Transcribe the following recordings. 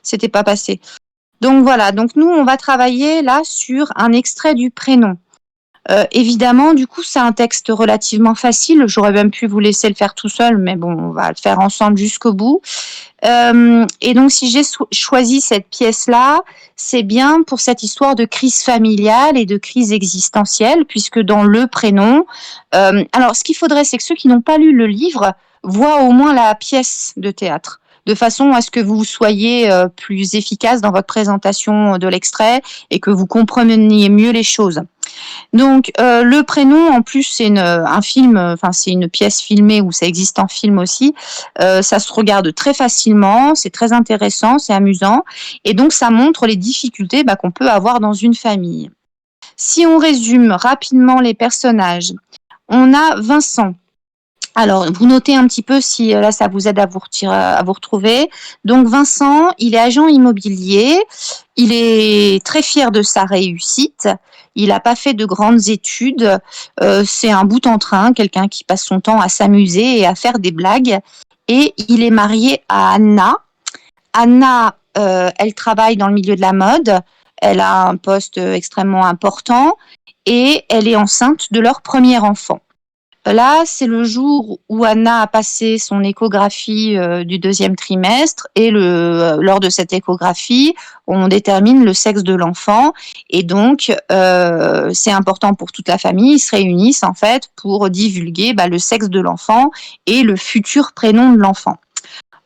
c'était pas passé. Donc voilà, donc nous, on va travailler là sur un extrait du prénom. Évidemment, du coup, c'est un texte relativement facile. J'aurais même pu vous laisser le faire tout seul, mais bon, on va le faire ensemble jusqu'au bout. Et donc, si j'ai choisi cette pièce-là, c'est bien pour cette histoire de crise familiale et de crise existentielle, puisque dans le prénom, alors ce qu'il faudrait, c'est que ceux qui n'ont pas lu le livre voient au moins la pièce de théâtre, de façon à ce que vous soyez plus efficace dans votre présentation de l'extrait et que vous compreniez mieux les choses. Donc le prénom, en plus, c'est un film, enfin c'est une pièce filmée où ça existe en film aussi. Ça se regarde très facilement, c'est très intéressant, c'est amusant, et donc ça montre les difficultés qu'on peut avoir dans une famille. Si on résume rapidement les personnages, on a Vincent. Alors, vous notez un petit peu si là ça vous aide à vous retrouver. Donc Vincent, il est agent immobilier, il est très fier de sa réussite, il n'a pas fait de grandes études, c'est un bout en train, quelqu'un qui passe son temps à s'amuser et à faire des blagues, et il est marié à Anna. Anna, elle travaille dans le milieu de la mode, elle a un poste extrêmement important, et elle est enceinte de leur premier enfant. Là, c'est le jour où Anna a passé son échographie du deuxième trimestre, et lors de cette échographie, on détermine le sexe de l'enfant, et donc c'est important pour toute la famille. Ils se réunissent en fait pour divulguer le sexe de l'enfant et le futur prénom de l'enfant.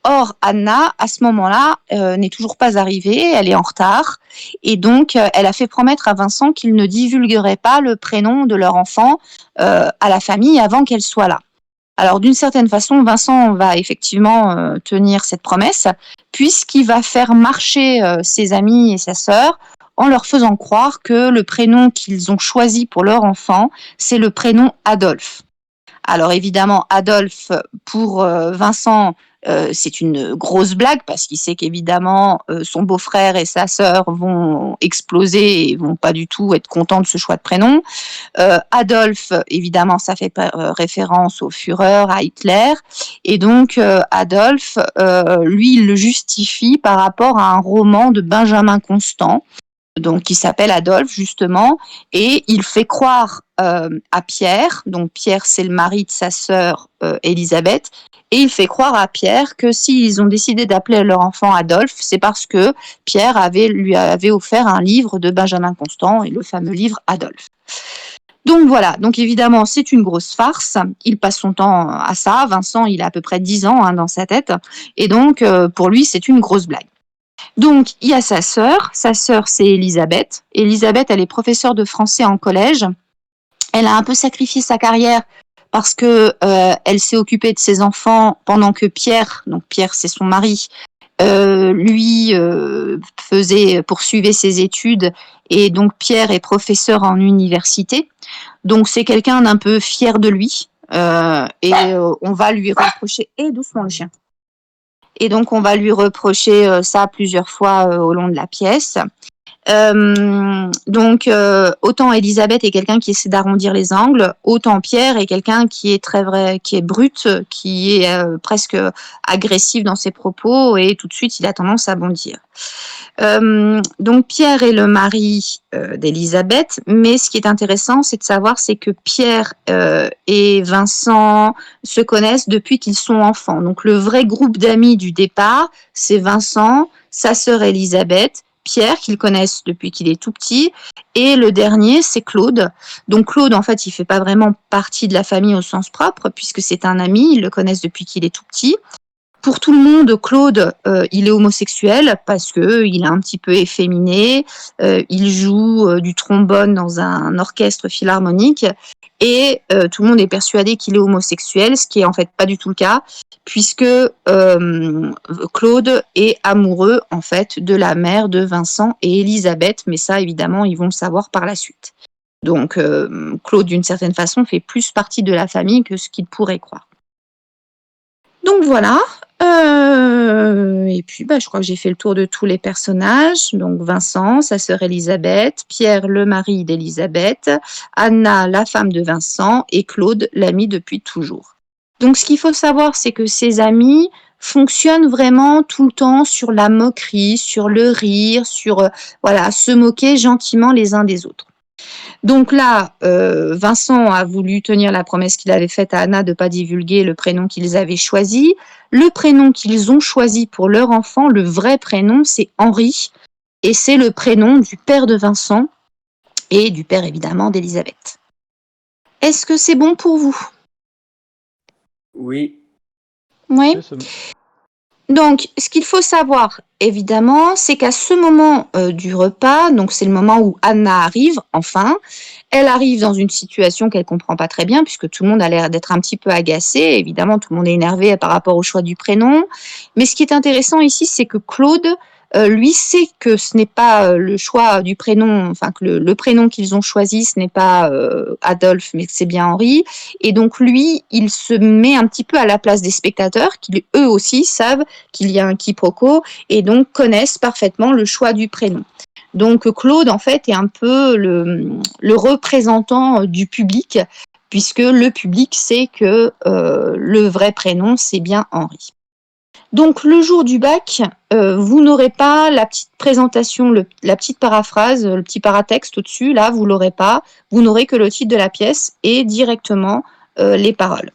Or, Anna, à ce moment-là, n'est toujours pas arrivée, elle est en retard, et donc elle a fait promettre à Vincent qu'il ne divulguerait pas le prénom de leur enfant à la famille avant qu'elle soit là. Alors, d'une certaine façon, Vincent va effectivement tenir cette promesse, puisqu'il va faire marcher ses amis et sa sœur en leur faisant croire que le prénom qu'ils ont choisi pour leur enfant, c'est le prénom Adolphe. Alors évidemment, Adolphe, pour Vincent, c'est une grosse blague parce qu'il sait qu'évidemment son beau-frère et sa sœur vont exploser et vont pas du tout être contents de ce choix de prénom. Adolphe, évidemment, ça fait référence au Führer, à Hitler, et donc Adolphe, lui, il le justifie par rapport à un roman de Benjamin Constant, donc qui s'appelle Adolphe justement, et il fait croire à Pierre, donc Pierre c'est le mari de sa sœur Élisabeth, et il fait croire à Pierre que s'ils ont décidé d'appeler leur enfant Adolphe, c'est parce que Pierre lui avait offert un livre de Benjamin Constant, et le fameux livre Adolphe. Donc voilà, donc évidemment c'est une grosse farce, il passe son temps à ça, Vincent il a à peu près 10 ans dans sa tête, et donc pour lui c'est une grosse blague. Donc, il y a sa sœur c'est Elisabeth. Elisabeth, elle est professeure de français en collège. Elle a un peu sacrifié sa carrière parce que elle s'est occupée de ses enfants pendant que Pierre, donc Pierre c'est son mari, lui poursuivait ses études, et donc Pierre est professeur en université. Donc c'est quelqu'un d'un peu fier de lui, et on va lui reprocher, et doucement le chien. Et donc, on va lui reprocher ça plusieurs fois au long de la pièce. Donc, autant Elisabeth est quelqu'un qui essaie d'arrondir les angles, autant Pierre est quelqu'un qui est brut, qui est presque agressif dans ses propos, et tout de suite, il a tendance à bondir. Donc, Pierre est le mari d'Elisabeth, mais ce qui est intéressant, c'est de savoir, c'est que Pierre et Vincent se connaissent depuis qu'ils sont enfants. Donc, le vrai groupe d'amis du départ, c'est Vincent, sa sœur Elisabeth, Pierre, qu'ils connaissent depuis qu'il est tout petit, et le dernier, c'est Claude. Donc Claude, en fait, il fait pas vraiment partie de la famille au sens propre, puisque c'est un ami, ils le connaissent depuis qu'il est tout petit. Pour tout le monde, Claude, il est homosexuel parce que il est un petit peu efféminé, il joue du trombone dans un orchestre philharmonique, et tout le monde est persuadé qu'il est homosexuel, ce qui est en fait pas du tout le cas, puisque Claude est amoureux en fait de la mère de Vincent et Elisabeth, mais ça évidemment ils vont le savoir par la suite. Donc Claude d'une certaine façon fait plus partie de la famille que ce qu'il pourrait croire. Donc voilà, et puis je crois que j'ai fait le tour de tous les personnages. Donc Vincent, sa sœur Elisabeth, Pierre, le mari d'Elisabeth, Anna, la femme de Vincent, et Claude, l'ami depuis toujours. Donc ce qu'il faut savoir, c'est que ces amis fonctionne vraiment tout le temps sur la moquerie, sur le rire, sur voilà, se moquer gentiment les uns des autres. Donc là, Vincent a voulu tenir la promesse qu'il avait faite à Anna de ne pas divulguer le prénom qu'ils avaient choisi. Le prénom qu'ils ont choisi pour leur enfant, le vrai prénom, c'est Henri, et c'est le prénom du père de Vincent et du père évidemment d'Elisabeth. Est-ce que c'est bon pour vous? Oui. Oui. Oui, c'est bon. Donc, ce qu'il faut savoir, évidemment, c'est qu'à ce moment du repas, donc c'est le moment où Anna arrive, enfin, elle arrive dans une situation qu'elle comprend pas très bien, puisque tout le monde a l'air d'être un petit peu agacé. Évidemment, tout le monde est énervé par rapport au choix du prénom. Mais ce qui est intéressant ici, c'est que Claude, lui, sait que ce n'est pas le choix du prénom, enfin que le prénom qu'ils ont choisi, ce n'est pas Adolphe, mais que c'est bien Henri. Et donc lui, il se met un petit peu à la place des spectateurs, qui eux aussi savent qu'il y a un quiproquo et donc connaissent parfaitement le choix du prénom. Donc Claude, en fait, est un peu le représentant du public, puisque le public sait que le vrai prénom, c'est bien Henri. Donc le jour du bac, vous n'aurez pas la petite présentation, la petite paraphrase, le petit paratexte au-dessus, là, vous l'aurez pas. Vous n'aurez que le titre de la pièce et directement les paroles.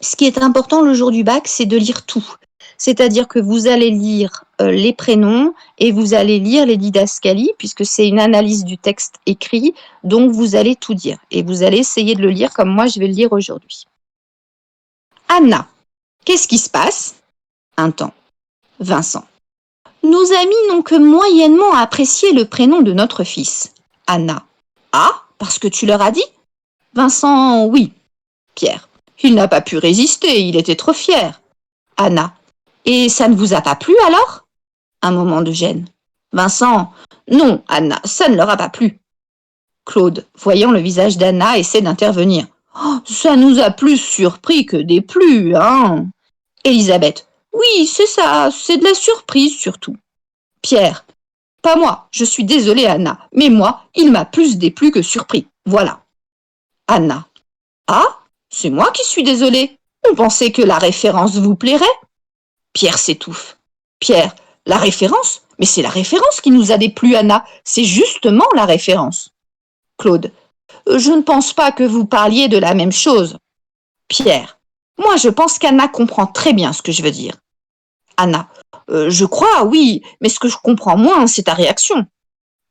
Ce qui est important le jour du bac, c'est de lire tout. C'est-à-dire que vous allez lire les prénoms et vous allez lire les didascalies, puisque c'est une analyse du texte écrit, donc vous allez tout dire. Et vous allez essayer de le lire comme moi je vais le lire aujourd'hui. Anna, qu'est-ce qui se passe? Un temps. Vincent. Nos amis n'ont que moyennement apprécié le prénom de notre fils. Anna. Ah, parce que tu leur as dit? Vincent, oui. Pierre. Il n'a pas pu résister, il était trop fier. Anna. Et ça ne vous a pas plu alors? Un moment de gêne. Vincent. Non, Anna, ça ne leur a pas plu. Claude, voyant le visage d'Anna, essaie d'intervenir. Oh, ça nous a plus surpris que déplu, hein? Elisabeth. Oui, c'est ça, c'est de la surprise surtout. Pierre. Pas moi, je suis désolée Anna, mais moi, il m'a plus déplu que surpris. Voilà. Anna. Ah, c'est moi qui suis désolée. On pensait que la référence vous plairait. Pierre s'étouffe. Pierre. La référence? Mais c'est la référence qui nous a déplu, Anna. C'est justement la référence. Claude. Je ne pense pas que vous parliez de la même chose. Pierre. Moi, je pense qu'Anna comprend très bien ce que je veux dire. Anna. Je crois, oui, mais ce que je comprends moins, c'est ta réaction.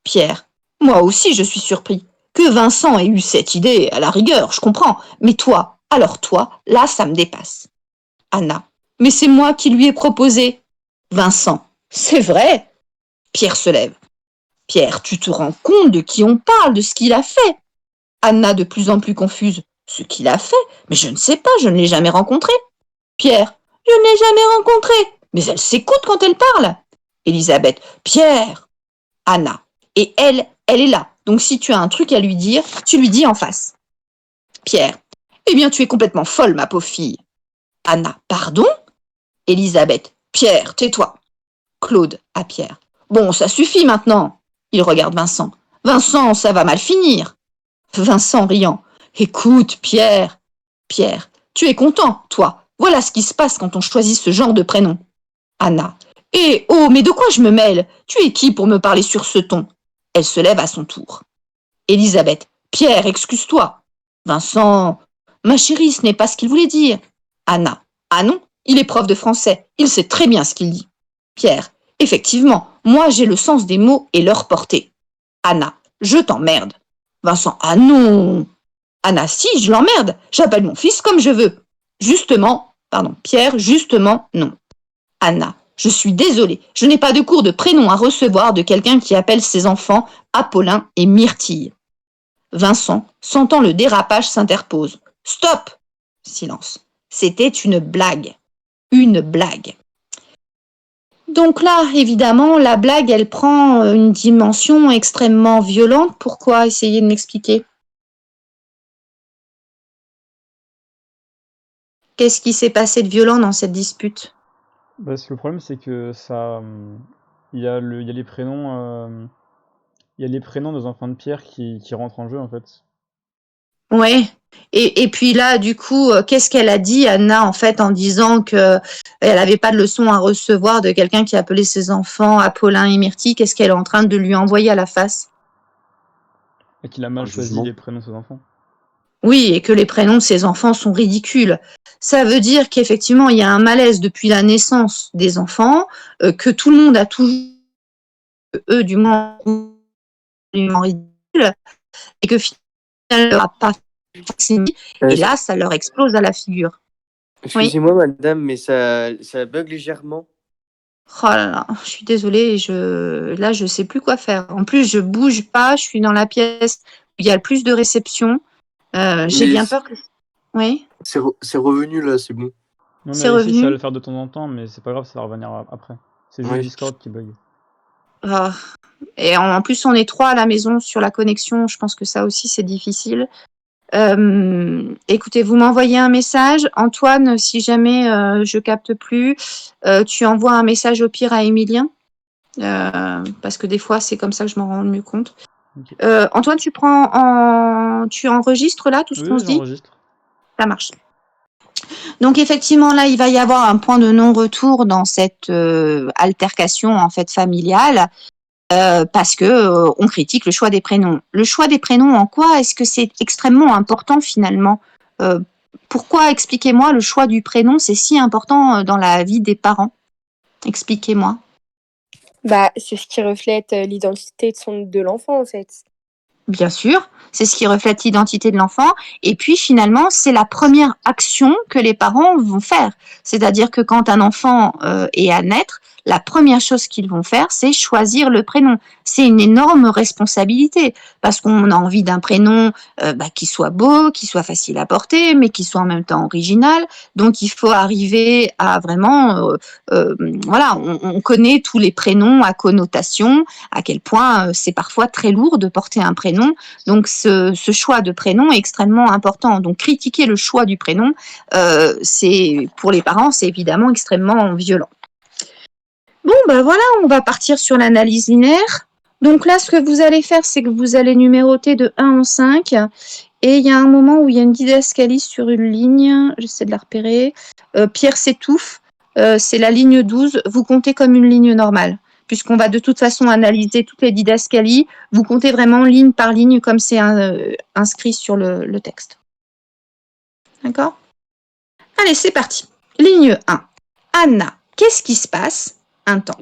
Pierre. Moi aussi, je suis surpris. Que Vincent ait eu cette idée, à la rigueur, je comprends. Mais toi, alors toi, là, ça me dépasse. Anna. Mais c'est moi qui lui ai proposé. Vincent. C'est vrai. Pierre se lève. Pierre, tu te rends compte de qui on parle, de ce qu'il a fait? Anna, de plus en plus confuse. Ce qu'il a fait? Mais je ne sais pas, je ne l'ai jamais rencontré. Pierre. Je ne l'ai jamais rencontré. Mais elle s'écoute quand elle parle. Elisabeth. Pierre. Anna. Et elle est là. Donc si tu as un truc à lui dire, tu lui dis en face. Pierre. Eh bien, tu es complètement folle, ma pauvre fille. Anna. Pardon? Elisabeth. Pierre, tais-toi. Claude à Pierre. Bon, ça suffit maintenant. Il regarde Vincent. Vincent, ça va mal finir. Vincent riant. Écoute, Pierre. Pierre. Tu es content, toi. Voilà ce qui se passe quand on choisit ce genre de prénom. Anna. Eh, oh, mais de quoi je me mêle? Tu es qui pour me parler sur ce ton? Elle se lève à son tour. Elisabeth. Pierre, excuse-toi. Vincent. Ma chérie, ce n'est pas ce qu'il voulait dire. Anna. Ah non, il est prof de français. Il sait très bien ce qu'il dit. Pierre. Effectivement, moi j'ai le sens des mots et leur portée. Anna. Je t'emmerde. Vincent. Ah non. Anna. Si, je l'emmerde. J'appelle mon fils comme je veux. Justement, pardon, Pierre, justement, non. Anna. Je suis désolée, je n'ai pas de cours de prénom à recevoir de quelqu'un qui appelle ses enfants Apollin et Myrtille. Vincent, sentant le dérapage, s'interpose. Stop! Silence. C'était une blague. Une blague. Donc là, évidemment, la blague, elle prend une dimension extrêmement violente. Pourquoi? Essayez de m'expliquer. Qu'est-ce qui s'est passé de violent dans cette dispute? Parce que le problème, c'est que ça, il y a les prénoms, il y a les prénoms des enfants de Pierre qui rentrent en jeu, en fait. Ouais. Et puis là, du coup, qu'est-ce qu'elle a dit, Anna, en fait, en disant que elle n'avait pas de leçon à recevoir de quelqu'un qui appelait ses enfants Apollin et Myrtille? Qu'est-ce qu'elle est en train de lui envoyer à la face? Et qu'il a mal Un choisi jugement. les prénoms de ses enfants. Oui, et que les prénoms de ses enfants sont ridicules. Ça veut dire qu'effectivement, il y a un malaise depuis la naissance des enfants, que tout le monde a toujours, eux, du moins, absolument ridicule, et que finalement, elle leur a pas fasciné, et là, ça leur explose à la figure. Oui. Excusez-moi, madame, mais ça bug légèrement. Oh là là, je suis désolée, là, je sais plus quoi faire. En plus, je bouge pas, je suis dans la pièce où il y a le plus de réception. J'ai Mais bien peur que... Oui, c'est revenu là, c'est bon. Nous, on c'est a réussi à revenu. le faire de temps en temps, mais c'est pas grave, ça va revenir après. C'est juste Oui. Discord qui bug. Ah. Et en plus, on est 3 à la maison sur la connexion. Je pense que ça aussi, c'est difficile. Écoutez, vous m'envoyez un message. Antoine, si jamais je capte plus, tu envoies un message au pire à Emilien. Parce que des fois, c'est comme ça que je m'en rends mieux compte. Ok. Antoine, tu enregistres là tout ce qu'on Oui, se dit? j'enregistre. Ça marche. Donc effectivement, là, il va y avoir un point de non-retour dans cette altercation en fait familiale. Parce que on critique le choix des prénoms. Le choix des prénoms, en quoi est-ce que c'est extrêmement important finalement? Pourquoi, expliquez-moi, le choix du prénom, c'est si important dans la vie des parents? Expliquez-moi. Bah, c'est ce qui reflète l'identité de l'enfant, en fait. Bien sûr, c'est ce qui reflète l'identité de l'enfant. Et puis finalement, c'est la première action que les parents vont faire. C'est-à-dire que quand un enfant est à naître, la première chose qu'ils vont faire, c'est choisir le prénom. C'est une énorme responsabilité parce qu'on a envie d'un prénom qui soit beau, qui soit facile à porter, mais qui soit en même temps original. Donc il faut arriver à vraiment, voilà, on connaît tous les prénoms à connotation, à quel point c'est parfois très lourd de porter un prénom. Donc ce choix de prénom est extrêmement important. Donc critiquer le choix du prénom, c'est pour les parents, c'est évidemment extrêmement violent. Bon, ben voilà, on va partir sur l'analyse linéaire. Donc là, ce que vous allez faire, c'est que vous allez numéroter de 1 en 5. Et il y a un moment où il y a une didascalie sur une ligne. J'essaie de la repérer. Pierre s'étouffe. C'est la ligne 12. Vous comptez comme une ligne normale. Puisqu'on va de toute façon analyser toutes les didascalies, vous comptez vraiment ligne par ligne comme c'est inscrit sur le texte. D'accord? Allez, c'est parti. Ligne 1. Anna, qu'est-ce qui se passe? Un temps.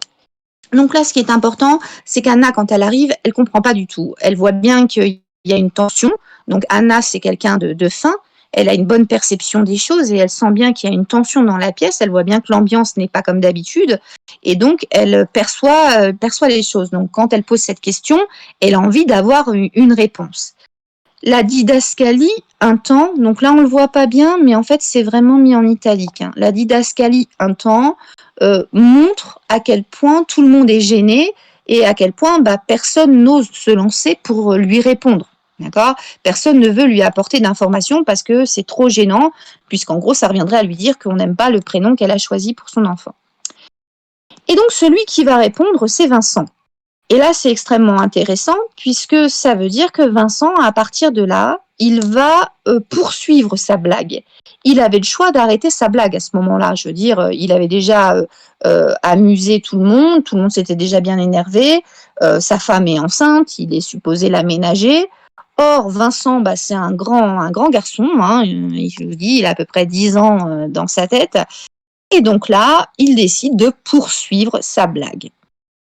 Donc là, ce qui est important, c'est qu'Anna, quand elle arrive, elle comprend pas du tout. Elle voit bien qu'il y a une tension. Donc Anna, c'est quelqu'un de fin. Elle a une bonne perception des choses et elle sent bien qu'il y a une tension dans la pièce. Elle voit bien que l'ambiance n'est pas comme d'habitude. Et donc, elle perçoit les choses. Donc, quand elle pose cette question, elle a envie d'avoir une réponse. La didascalie, un temps, donc là on le voit pas bien, mais en fait c'est vraiment mis en italique. Hein. La didascalie, un temps, montre à quel point tout le monde est gêné et à quel point personne n'ose se lancer pour lui répondre. D'accord? Personne ne veut lui apporter d'informations parce que c'est trop gênant, puisqu'en gros ça reviendrait à lui dire qu'on n'aime pas le prénom qu'elle a choisi pour son enfant. Et donc celui qui va répondre, c'est Vincent. Et là, c'est extrêmement intéressant puisque ça veut dire que Vincent, à partir de là, il va poursuivre sa blague. Il avait le choix d'arrêter sa blague à ce moment-là. Je veux dire, il avait déjà amusé tout le monde s'était déjà bien énervé, sa femme est enceinte, il est supposé la ménager. Or, Vincent, c'est un grand garçon, hein, je vous dis, il a à peu près 10 ans dans sa tête. Et donc là, il décide de poursuivre sa blague.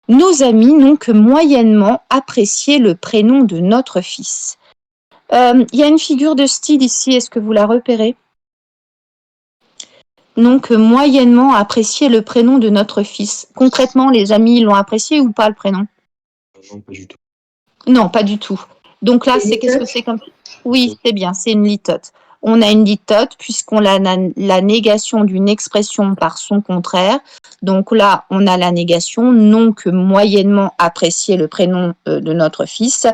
Nos amis n'ont que moyennement apprécié le prénom de notre fils. Il y a une figure de style ici, est-ce que vous la repérez? N'ont que moyennement apprécié le prénom de notre fils. Concrètement, les amis l'ont apprécié ou pas le prénom? Non, pas du tout. Non, pas du tout. Donc là, qu'est-ce que c'est comme... Oui, c'est bien, c'est une litote. On a une litote puisqu'on a la négation d'une expression par son contraire. Donc là, on a la négation, non que moyennement apprécié le prénom de notre fils.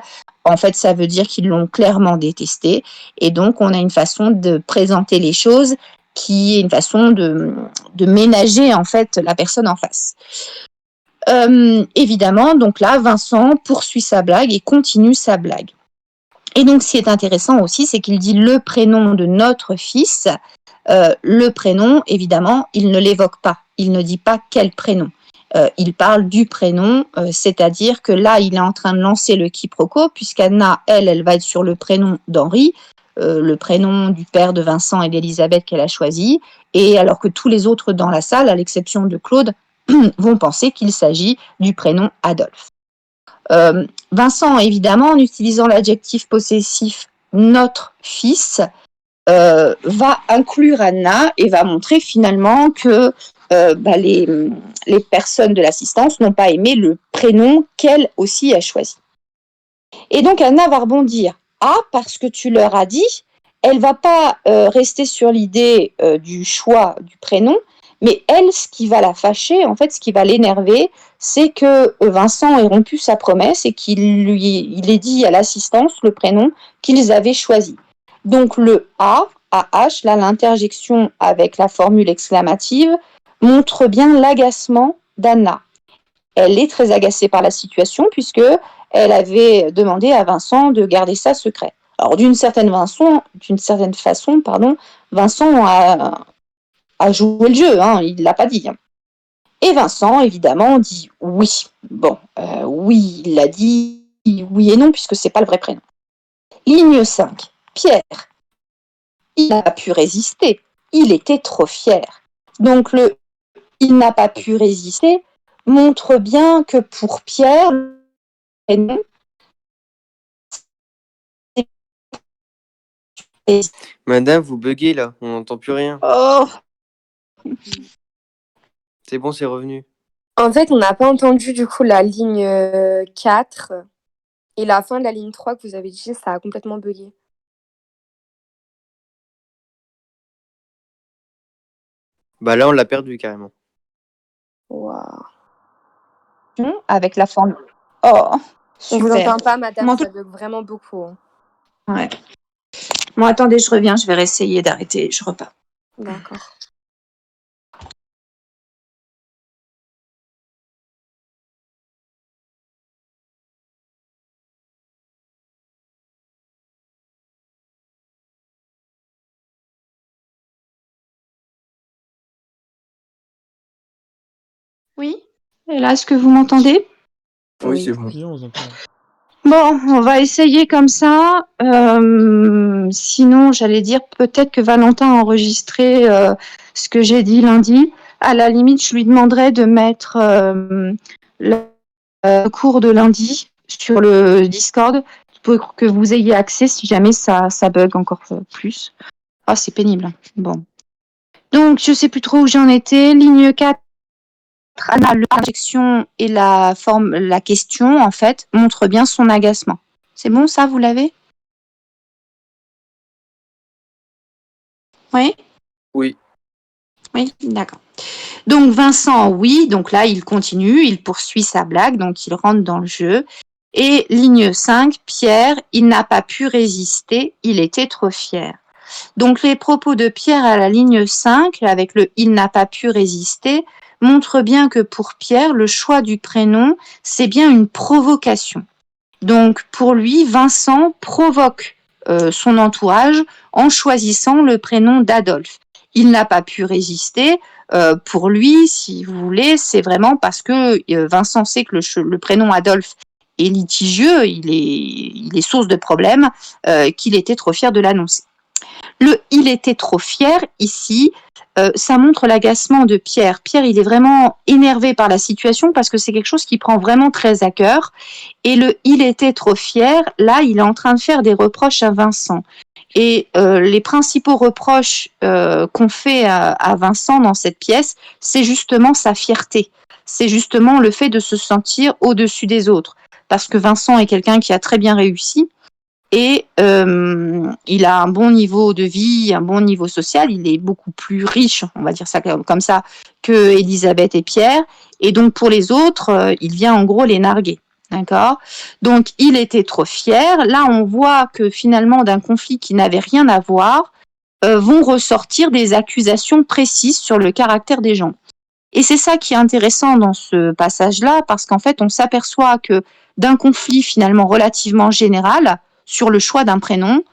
En fait, ça veut dire qu'ils l'ont clairement détesté. Et donc, on a une façon de présenter les choses qui est une façon de ménager en fait la personne en face. Évidemment, donc là, Vincent poursuit sa blague et continue sa blague. Et donc, ce qui est intéressant aussi, c'est qu'il dit le prénom de notre fils. Le prénom, évidemment, il ne l'évoque pas. Il ne dit pas quel prénom. Il parle du prénom, c'est-à-dire que là, il est en train de lancer le quiproquo, puisqu'Anna, elle va être sur le prénom d'Henri, le prénom du père de Vincent et d'Élisabeth qu'elle a choisi, et alors que tous les autres dans la salle, à l'exception de Claude, vont penser qu'il s'agit du prénom Adolphe. Vincent, évidemment, en utilisant l'adjectif possessif « notre fils », va inclure Anna et va montrer finalement que les personnes de l'assistance n'ont pas aimé le prénom qu'elle aussi a choisi. Et donc Anna va rebondir. Ah, parce que tu leur as dit, elle va pas rester sur l'idée du choix du prénom, mais elle, ce qui va la fâcher, en fait, ce qui va l'énerver, c'est que Vincent ait rompu sa promesse et il ait dit à l'assistance le prénom qu'ils avaient choisi. Donc le A, AH, là, l'interjection avec la formule exclamative, montre bien l'agacement d'Anna. Elle est très agacée par la situation puisque elle avait demandé à Vincent de garder ça secret. Alors d'une certaine façon, Vincent a joué le jeu, hein, il ne l'a pas dit. Et Vincent, évidemment, dit oui. Bon, oui, il l'a dit oui et non puisque c'est pas le vrai prénom. Ligne 5. Pierre. Il n'a pas pu résister. Il était trop fier. Donc le « il n'a pas pu résister » montre bien que pour Pierre, le prénom, Madame, vous buguez là, on n'entend plus rien. oh, C'est bon, c'est revenu. En fait, on n'a pas entendu du coup la ligne 4 et la fin de la ligne 3 que vous avez dit, ça a complètement bugué. Bah là, on l'a perdu carrément. Waouh. avec la formule. Oh, On vous super. entend pas, madame, Bon, ça bug vraiment beaucoup. Hein. ouais. Bon, attendez, je reviens, je vais essayer d'arrêter, je repars. D'accord. Oui. Et là, est-ce que vous m'entendez? Oui, c'est bon. Oui, on vous entend. Bon, on va essayer comme ça. Sinon, j'allais dire peut-être que Valentin a enregistré ce que j'ai dit lundi. À la limite, je lui demanderais de mettre le cours de lundi sur le Discord pour que vous ayez accès si jamais ça bug encore plus. Ah, c'est pénible. Bon. Donc, je sais plus trop où j'en étais. Ligne 4. Anna, l'injection et la question, en fait, montre bien son agacement. C'est bon, ça, vous l'avez? Oui? Oui. Oui, d'accord. Donc, Vincent, oui, donc là, il continue, il poursuit sa blague, donc il rentre dans le jeu. Et ligne 5, Pierre, il n'a pas pu résister, il était trop fier. Donc, les propos de Pierre à la ligne 5, avec le « il n'a pas pu résister », montrent bien que pour Pierre, le choix du prénom, c'est bien une provocation. Donc, pour lui, Vincent provoque son entourage en choisissant le prénom d'Adolphe. Il n'a pas pu résister. Pour lui, si vous voulez, c'est vraiment parce que Vincent sait que le prénom Adolphe est litigieux, il est source de problèmes, qu'il était trop fier de l'annoncer. Le « il était trop fier » ici, ça montre l'agacement de Pierre. Pierre, il est vraiment énervé par la situation parce que c'est quelque chose qui prend vraiment très à cœur. Et le « il était trop fier », là, il est en train de faire des reproches à Vincent. Et les principaux reproches qu'on fait à Vincent dans cette pièce, c'est justement sa fierté. C'est justement le fait de se sentir au-dessus des autres. Parce que Vincent est quelqu'un qui a très bien réussi. Et il a un bon niveau de vie, un bon niveau social, il est beaucoup plus riche, on va dire ça comme ça, que Élisabeth et Pierre. Et donc pour les autres, il vient en gros les narguer. D'accord? Donc il était trop fier. Là, on voit que finalement, d'un conflit qui n'avait rien à voir, vont ressortir des accusations précises sur le caractère des gens. Et c'est ça qui est intéressant dans ce passage-là, parce qu'en fait, on s'aperçoit que d'un conflit finalement relativement général, sur le choix d'un prénom,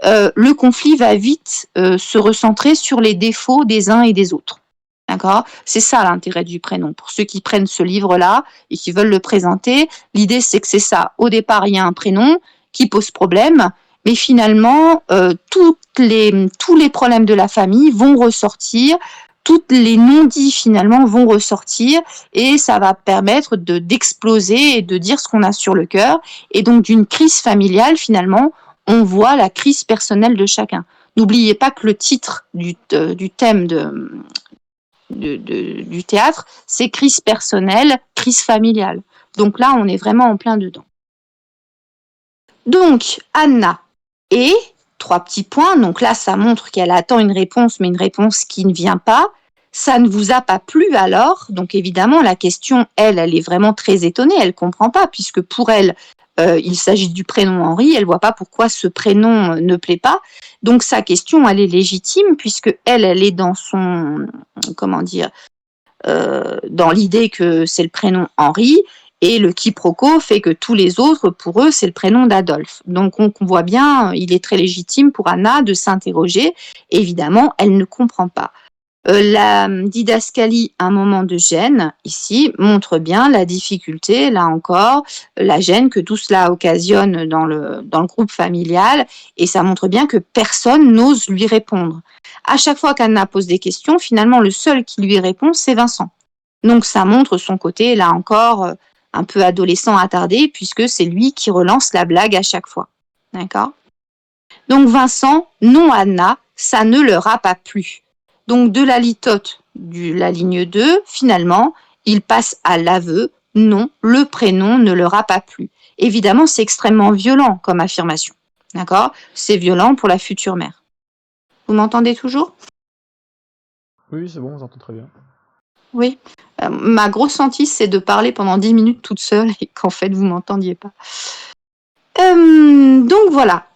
le conflit va vite se recentrer sur les défauts des uns et des autres. D'accord ? C'est ça l'intérêt du prénom. Pour ceux qui prennent ce livre-là et qui veulent le présenter, l'idée c'est que c'est ça. Au départ, il y a un prénom qui pose problème, mais finalement, tous les problèmes de la famille vont ressortir, toutes les non-dits finalement vont ressortir et ça va permettre d'exploser et de dire ce qu'on a sur le cœur. Et donc d'une crise familiale, finalement, on voit la crise personnelle de chacun. N'oubliez pas que le titre du thème du théâtre, c'est crise personnelle, crise familiale. Donc là, on est vraiment en plein dedans. Donc, Anna et 3 petits points. Donc là, ça montre qu'elle attend une réponse, mais une réponse qui ne vient pas. Ça ne vous a pas plu alors? Donc évidemment, la question, elle est vraiment très étonnée. Elle ne comprend pas, puisque pour elle, il s'agit du prénom Henri. Elle ne voit pas pourquoi ce prénom ne plaît pas. Donc sa question, elle est légitime, puisque elle est dans son, dans l'idée que c'est le prénom Henri. Et le quiproquo fait que tous les autres, pour eux, c'est le prénom d'Adolphe. Donc on voit bien, il est très légitime pour Anna de s'interroger. Évidemment, elle ne comprend pas. La didascalie, un moment de gêne, ici, montre bien la difficulté, là encore, la gêne que tout cela occasionne dans le groupe familial, et ça montre bien que personne n'ose lui répondre. À chaque fois qu'Anna pose des questions, finalement, le seul qui lui répond, c'est Vincent. Donc ça montre son côté, là encore, un peu adolescent attardé, puisque c'est lui qui relance la blague à chaque fois. D'accord ? Donc Vincent, non Anna, ça ne leur a pas plu. Donc de la litote de la ligne 2, finalement, il passe à l'aveu, non, le prénom ne leur a pas plu. Évidemment, c'est extrêmement violent comme affirmation. D'accord ? C'est violent pour la future mère. Vous m'entendez toujours ? Oui, c'est bon, on s'entend très bien. Oui. Ma grosse hantise, c'est de parler pendant 10 minutes toute seule et qu'en fait, vous ne m'entendiez pas. Donc voilà.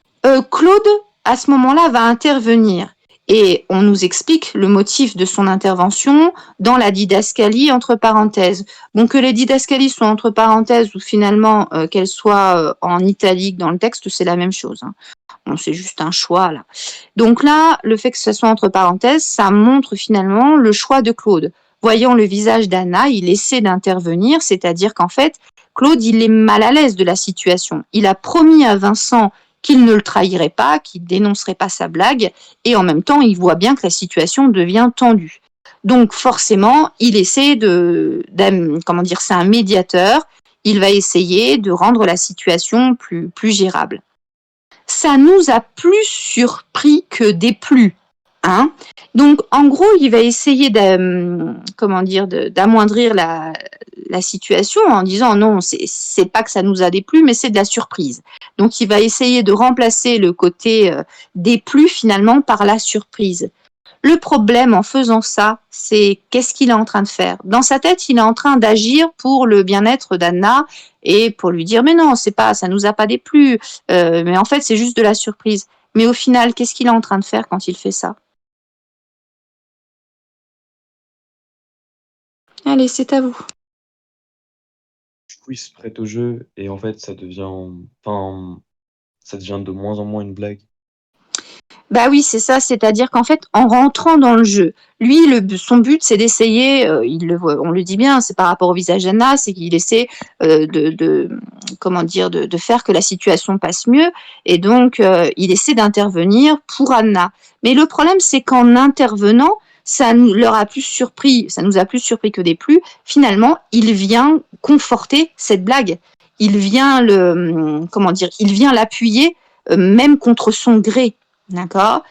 Claude, à ce moment-là, va intervenir. Et on nous explique le motif de son intervention dans la didascalie entre parenthèses. Bon, que les didascalies soient entre parenthèses ou finalement qu'elles soient en italique dans le texte, c'est la même chose. Hein. Bon, c'est juste un choix là. Donc là, le fait que ce soit entre parenthèses, ça montre finalement le choix de Claude. Voyant le visage d'Anna, il essaie d'intervenir, c'est-à-dire qu'en fait, Claude, il est mal à l'aise de la situation. Il a promis à Vincent qu'il ne le trahirait pas, qu'il dénoncerait pas sa blague, et en même temps, il voit bien que la situation devient tendue. Donc forcément, il essaie c'est un médiateur, il va essayer de rendre la situation plus gérable. Ça nous a plus surpris que déplu. Hein. Donc, en gros, il va essayer d'amoindrir la situation en disant non, c'est pas que ça nous a déplu, mais c'est de la surprise. Donc, il va essayer de remplacer le côté déplu finalement par la surprise. Le problème en faisant ça, c'est qu'est-ce qu'il est en train de faire ? Dans sa tête, il est en train d'agir pour le bien-être d'Anna et pour lui dire mais non, c'est pas, ça nous a pas déplu, mais en fait, c'est juste de la surprise. Mais au final, qu'est-ce qu'il est en train de faire quand il fait ça ? Allez, c'est à vous. Du coup, il se prête au jeu et en fait, ça devient de moins en moins une blague. Bah oui, c'est ça, c'est-à-dire qu'en fait, en rentrant dans le jeu, lui, son but, c'est d'essayer, on le dit bien, c'est par rapport au visage d'Anna, c'est qu'il essaie de faire que la situation passe mieux, et donc il essaie d'intervenir pour Anna. Mais le problème, c'est qu'en intervenant, ça nous a plus surpris que déplu. Finalement, il vient conforter cette blague. Il vient il vient l'appuyer, même contre son gré. D'accord ?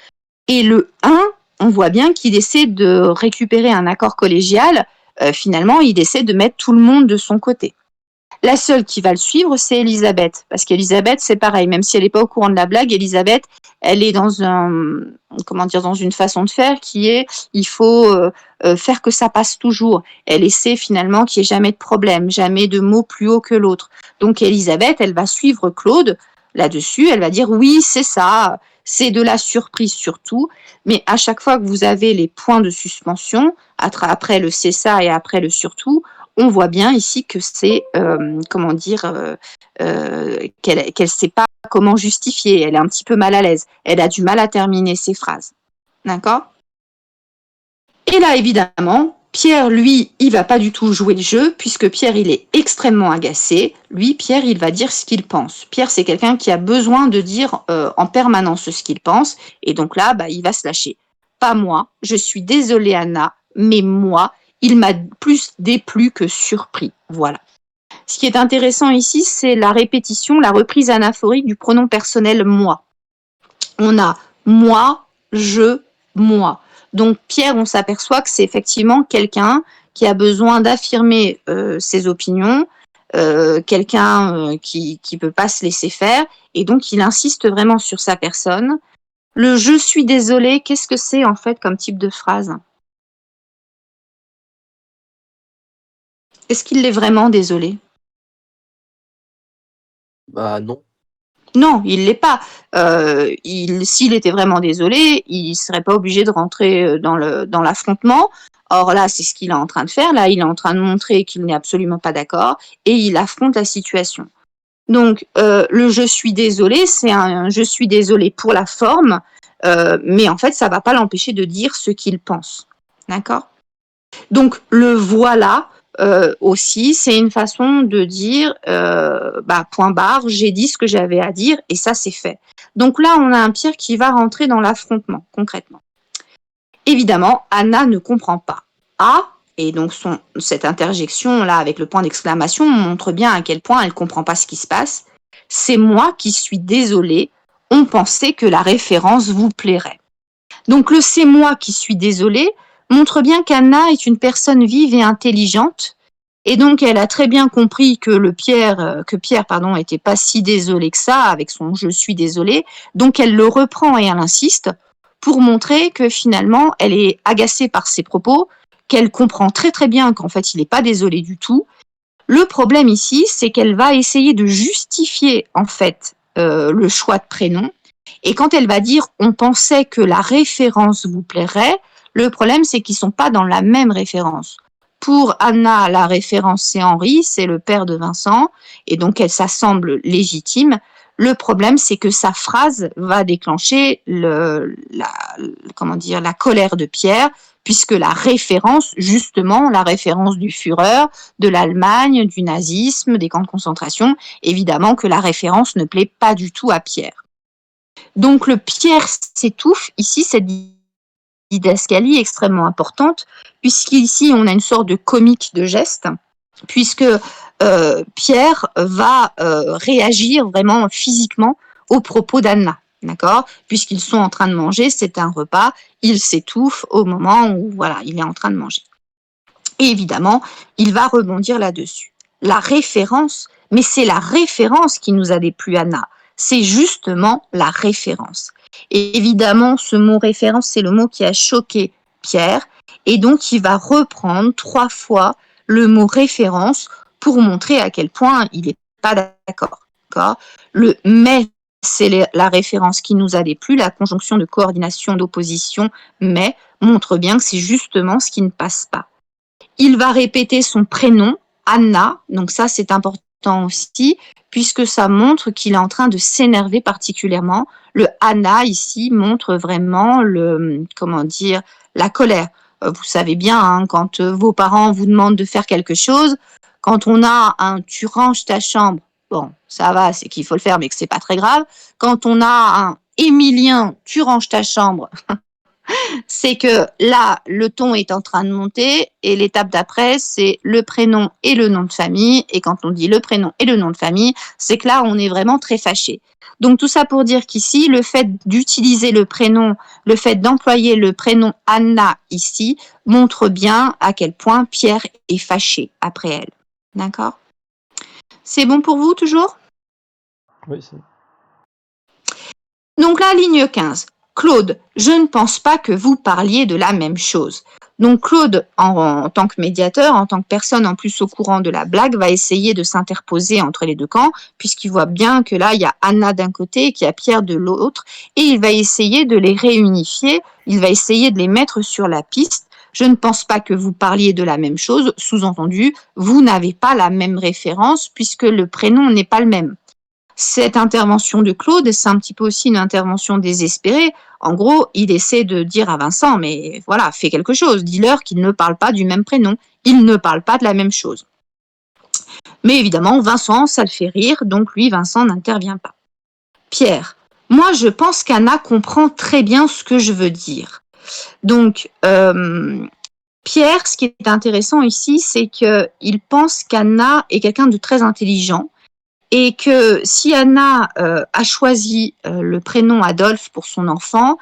Et le 1, on voit bien qu'il essaie de récupérer un accord collégial. Finalement, il essaie de mettre tout le monde de son côté. La seule qui va le suivre, c'est Elisabeth. Parce qu'Elisabeth, c'est pareil. Même si elle n'est pas au courant de la blague, Elisabeth, elle est dans dans une façon de faire qui est, il faut faire que ça passe toujours. Elle essaie finalement qu'il n'y ait jamais de problème, jamais de mot plus haut que l'autre. Donc Elisabeth, elle va suivre Claude là-dessus. Elle va dire oui, c'est ça. C'est de la surprise surtout, mais à chaque fois que vous avez les points de suspension, après le c'est ça et après le surtout, on voit bien ici que c'est, qu'elle ne sait pas comment justifier, elle est un petit peu mal à l'aise, elle a du mal à terminer ses phrases. D'accord ? Et là, évidemment, Pierre, lui, il va pas du tout jouer le jeu, puisque Pierre, il est extrêmement agacé. Lui, Pierre, il va dire ce qu'il pense. Pierre, c'est quelqu'un qui a besoin de dire en permanence ce qu'il pense, et donc là, il va se lâcher. Pas moi, je suis désolée Anna, mais moi, il m'a plus déplu que surpris. Voilà. Ce qui est intéressant ici, c'est la répétition, la reprise anaphorique du pronom personnel moi. On a moi, je, moi. Donc Pierre, on s'aperçoit que c'est effectivement quelqu'un qui a besoin d'affirmer ses opinions, quelqu'un qui peut pas se laisser faire, et donc il insiste vraiment sur sa personne. Le je suis désolé, qu'est-ce que c'est en fait comme type de phrase ? Est-ce qu'il est vraiment désolé ? Bah non. Non, il l'est pas. S'il était vraiment désolé, il serait pas obligé de rentrer dans l'affrontement. Or là, c'est ce qu'il est en train de faire. Là, il est en train de montrer qu'il n'est absolument pas d'accord et il affronte la situation. Donc, le je suis désolé, c'est un je suis désolé pour la forme, mais en fait, ça va pas l'empêcher de dire ce qu'il pense. D'accord ? Donc, le voilà aussi, c'est une façon de dire point barre, j'ai dit ce que j'avais à dire et ça, c'est fait. Donc là, on a un Pierre qui va rentrer dans l'affrontement, concrètement. Évidemment, Anna ne comprend pas. Ah, et donc cette interjection-là avec le point d'exclamation montre bien à quel point elle ne comprend pas ce qui se passe. C'est moi qui suis désolée, on pensait que la référence vous plairait. Donc le c'est moi qui suis désolée montre bien qu'Anna est une personne vive et intelligente, et donc elle a très bien compris que Pierre était pas si désolé que ça avec son je suis désolée, donc elle le reprend et elle insiste pour montrer que finalement elle est agacée par ses propos, qu'elle comprend très très bien qu'en fait il n'est pas désolé du tout. Le problème ici, c'est qu'elle va essayer de justifier en fait le choix de prénom, et quand elle va dire on pensait que la référence vous plairait, le problème, c'est qu'ils ne sont pas dans la même référence. Pour Anna, la référence, c'est Henri, c'est le père de Vincent, et donc ça semble légitime. Le problème, c'est que sa phrase va déclencher la colère de Pierre, puisque la référence, justement, la référence du Führer, de l'Allemagne, du nazisme, des camps de concentration, évidemment que la référence ne plaît pas du tout à Pierre. Donc le Pierre s'étouffe, ici, cette didascalie extrêmement importante, puisqu'ici on a une sorte de comique de geste, puisque Pierre va réagir vraiment physiquement aux propos d'Anna, d'accord ? Puisqu'ils sont en train de manger, c'est un repas, il s'étouffe au moment où il est en train de manger. Et évidemment, il va rebondir là-dessus. La référence, mais c'est la référence qui nous a déplu, Anna. C'est justement la référence. Et évidemment, ce mot référence, c'est le mot qui a choqué Pierre. Et donc, il va reprendre 3 fois le mot référence pour montrer à quel point il n'est pas d'accord. Le « mais », c'est la référence qui nous a déplu. La conjonction de coordination, d'opposition « mais » montre bien que c'est justement ce qui ne passe pas. Il va répéter son prénom, Anna. Donc ça, c'est important aussi, puisque ça montre qu'il est en train de s'énerver particulièrement. Le Anna, ici, montre vraiment la colère. Vous savez bien, quand vos parents vous demandent de faire quelque chose, quand on a un « tu ranges ta chambre », bon, ça va, c'est qu'il faut le faire, mais que c'est pas très grave. Quand on a un « Émilien, tu ranges ta chambre », c'est que là, le ton est en train de monter et l'étape d'après, c'est le prénom et le nom de famille. Et quand on dit le prénom et le nom de famille, c'est que là, on est vraiment très fâché. Donc, tout ça pour dire qu'ici, le fait d'utiliser le prénom, le fait d'employer le prénom Anna ici, montre bien à quel point Pierre est fâché après elle. D'accord ? C'est bon pour vous, toujours ? Oui, c'est... Donc là, ligne 15. Claude, je ne pense pas que vous parliez de la même chose. Donc Claude, en tant que médiateur, en tant que personne en plus au courant de la blague, va essayer de s'interposer entre les deux camps, puisqu'il voit bien que là, il y a Anna d'un côté et qu'il y a Pierre de l'autre, et il va essayer de les réunifier, il va essayer de les mettre sur la piste. Je ne pense pas que vous parliez de la même chose, sous-entendu, vous n'avez pas la même référence, puisque le prénom n'est pas le même. cette intervention de Claude, c'est un petit peu aussi une intervention désespérée. En gros, il essaie de dire à Vincent, mais voilà, fais quelque chose, dis-leur qu'ils ne parlent pas du même prénom, ils ne parlent pas de la même chose. Mais évidemment, Vincent, ça le fait rire, donc lui, Vincent n'intervient pas. Pierre, moi, je pense qu'Anna comprend très bien ce que je veux dire. Donc, Pierre, ce qui est intéressant ici, c'est qu'il pense qu'Anna est quelqu'un de très intelligent et que si Anna a choisi le prénom Adolphe pour son enfant,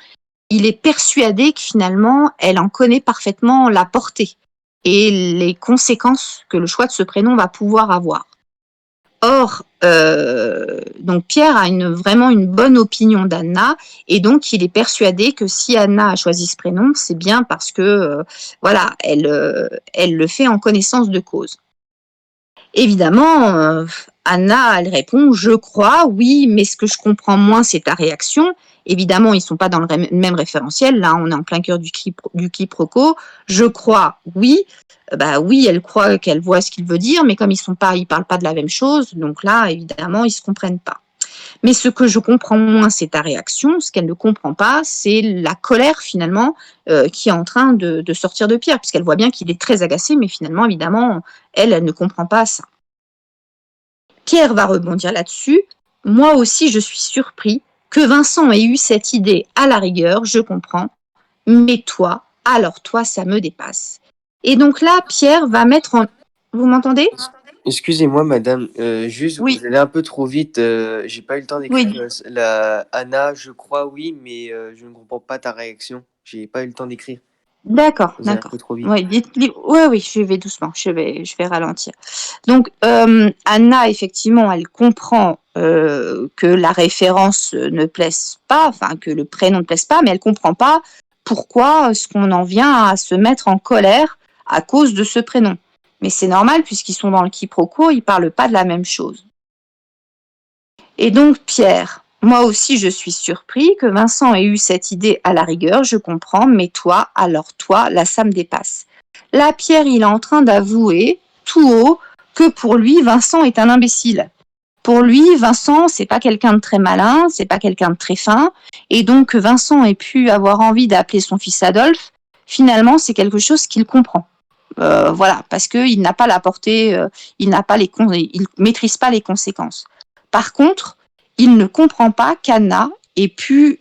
il est persuadé que finalement, elle en connaît parfaitement la portée et les conséquences que le choix de ce prénom va pouvoir avoir. Or, donc Pierre a vraiment une bonne opinion d'Anna et donc il est persuadé que si Anna a choisi ce prénom, c'est bien parce que voilà, elle le fait en connaissance de cause. Évidemment, Anna, elle répond « Je crois, oui, mais ce que je comprends moins, c'est ta réaction. » Évidemment, ils ne sont pas dans le même référentiel. Là, on est en plein cœur du quiproquo. « Je crois, oui. » Bah oui, elle croit qu'elle voit ce qu'il veut dire, mais comme ils parlent pas de la même chose, donc là, évidemment, ils se comprennent pas. Mais ce que je comprends moins, c'est ta réaction. Ce qu'elle ne comprend pas, c'est la colère, finalement, qui est en train de sortir de Pierre, puisqu'elle voit bien qu'il est très agacé, mais finalement, évidemment, elle ne comprend pas ça. Pierre va rebondir là-dessus. Moi aussi, je suis surpris que Vincent ait eu cette idée à la rigueur, je comprends. Mais toi, alors toi, ça me dépasse. Et donc là, Pierre va mettre en... Vous m'entendez? Excusez-moi, madame, juste, Oui. vous allez un peu trop vite. J'ai pas eu le temps d'écrire Oui. la Anna, je crois, oui, mais je ne comprends pas ta réaction. J'ai pas eu le temps d'écrire. D'accord, Vous allez un d'accord. peu trop vite. Oui, oui, je vais doucement, je vais ralentir. Donc, Anna, effectivement, elle comprend que la référence ne plaise pas, enfin, que le prénom ne plaise pas, mais elle comprend pas pourquoi est-ce qu'on en vient à se mettre en colère à cause de ce prénom. Mais c'est normal, puisqu'ils sont dans le quiproquo, ils parlent pas de la même chose. Et donc, Pierre, moi aussi, je suis surpris que Vincent ait eu cette idée à la rigueur, je comprends, mais toi, alors toi, là, ça me dépasse. Là, Pierre, il est en train d'avouer, tout haut, que pour lui, Vincent est un imbécile. Pour lui, Vincent, c'est pas quelqu'un de très malin, c'est pas quelqu'un de très fin, et donc que Vincent ait pu avoir envie d'appeler son fils Adolphe, finalement, c'est quelque chose qu'il comprend. Voilà, parce qu'il n'a pas la portée, il maîtrise pas les conséquences. Par contre, il ne comprend pas qu'Anna ait pu,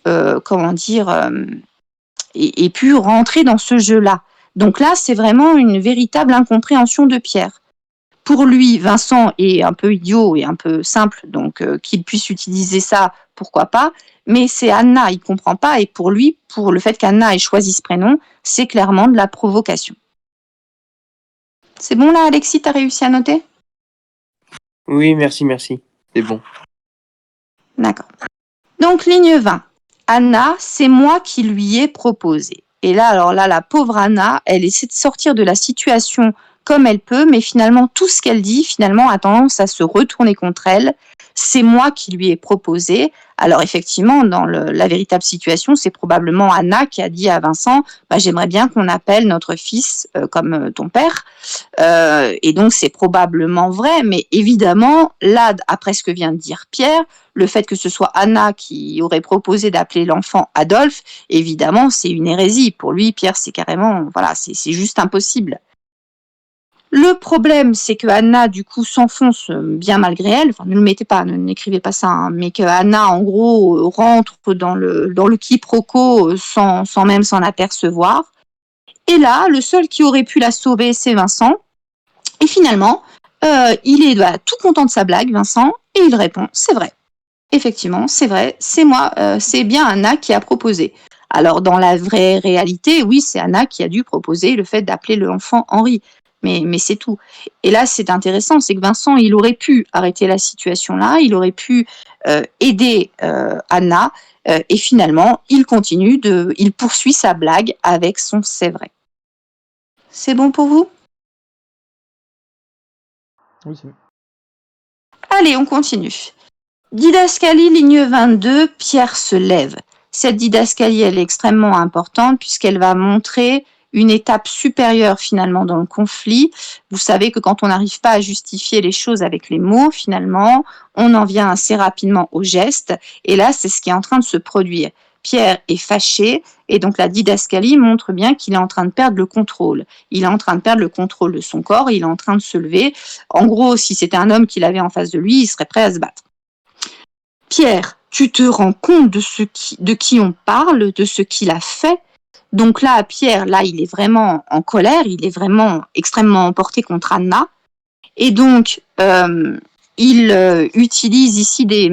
ait pu rentrer dans ce jeu-là. Donc là, c'est vraiment une véritable incompréhension de Pierre. Pour lui, Vincent est un peu idiot et un peu simple, donc qu'il puisse utiliser ça, pourquoi pas. Mais c'est Anna, il comprend pas, et pour lui, pour le fait qu'Anna ait choisi ce prénom, c'est clairement de la provocation. C'est bon là, Alexis, t'as réussi à noter? Oui, merci. C'est bon. D'accord. Donc, ligne 20. Anna, c'est moi qui lui ai proposé. Et là, alors là, la pauvre Anna, elle essaie de sortir de la situation comme elle peut, mais finalement, tout ce qu'elle dit, finalement, a tendance à se retourner contre elle. C'est moi qui lui ai proposé. Alors, effectivement, dans la véritable situation, c'est probablement Anna qui a dit à Vincent, bah, j'aimerais bien qu'on appelle notre fils comme ton père. Et donc, c'est probablement vrai, mais évidemment, là, après ce que vient de dire Pierre, le fait que ce soit Anna qui aurait proposé d'appeler l'enfant Adolphe, évidemment, c'est une hérésie. Pour lui, Pierre, c'est carrément, voilà, c'est juste impossible. Le problème, c'est que Anna, du coup, s'enfonce bien malgré elle. Enfin, ne le mettez pas, n'écrivez pas ça, hein, mais que Anna, en gros, rentre dans le quiproquo sans même s'en apercevoir. Et là, le seul qui aurait pu la sauver, c'est Vincent. Et finalement, il est tout content de sa blague, Vincent, et il répond, c'est vrai. Effectivement, c'est vrai, c'est moi, c'est bien Anna qui a proposé. Alors, dans la vraie réalité, oui, c'est Anna qui a dû proposer le fait d'appeler l'enfant Henri. Mais c'est tout. Et là, c'est intéressant, c'est que Vincent, il aurait pu arrêter la situation là, il aurait pu aider Anna, et finalement, il poursuit sa blague avec son c'est vrai. C'est bon pour vous? Oui, c'est bon. Allez, on continue. Didascalie, ligne 22, Pierre se lève. Cette didascalie, elle est extrêmement importante puisqu'elle va montrer une étape supérieure finalement dans le conflit. Vous savez que quand on n'arrive pas à justifier les choses avec les mots, finalement, on en vient assez rapidement au geste. Et là, c'est ce qui est en train de se produire. Pierre est fâché et donc la didascalie montre bien qu'il est en train de perdre le contrôle. Il est en train de perdre le contrôle de son corps, il est en train de se lever. En gros, si c'était un homme qu'il avait en face de lui, il serait prêt à se battre. Pierre, tu te rends compte de qui on parle, de ce qu'il a fait. Donc là, Pierre, là, il est vraiment en colère, il est vraiment extrêmement emporté contre Anna. Et donc, il utilise ici des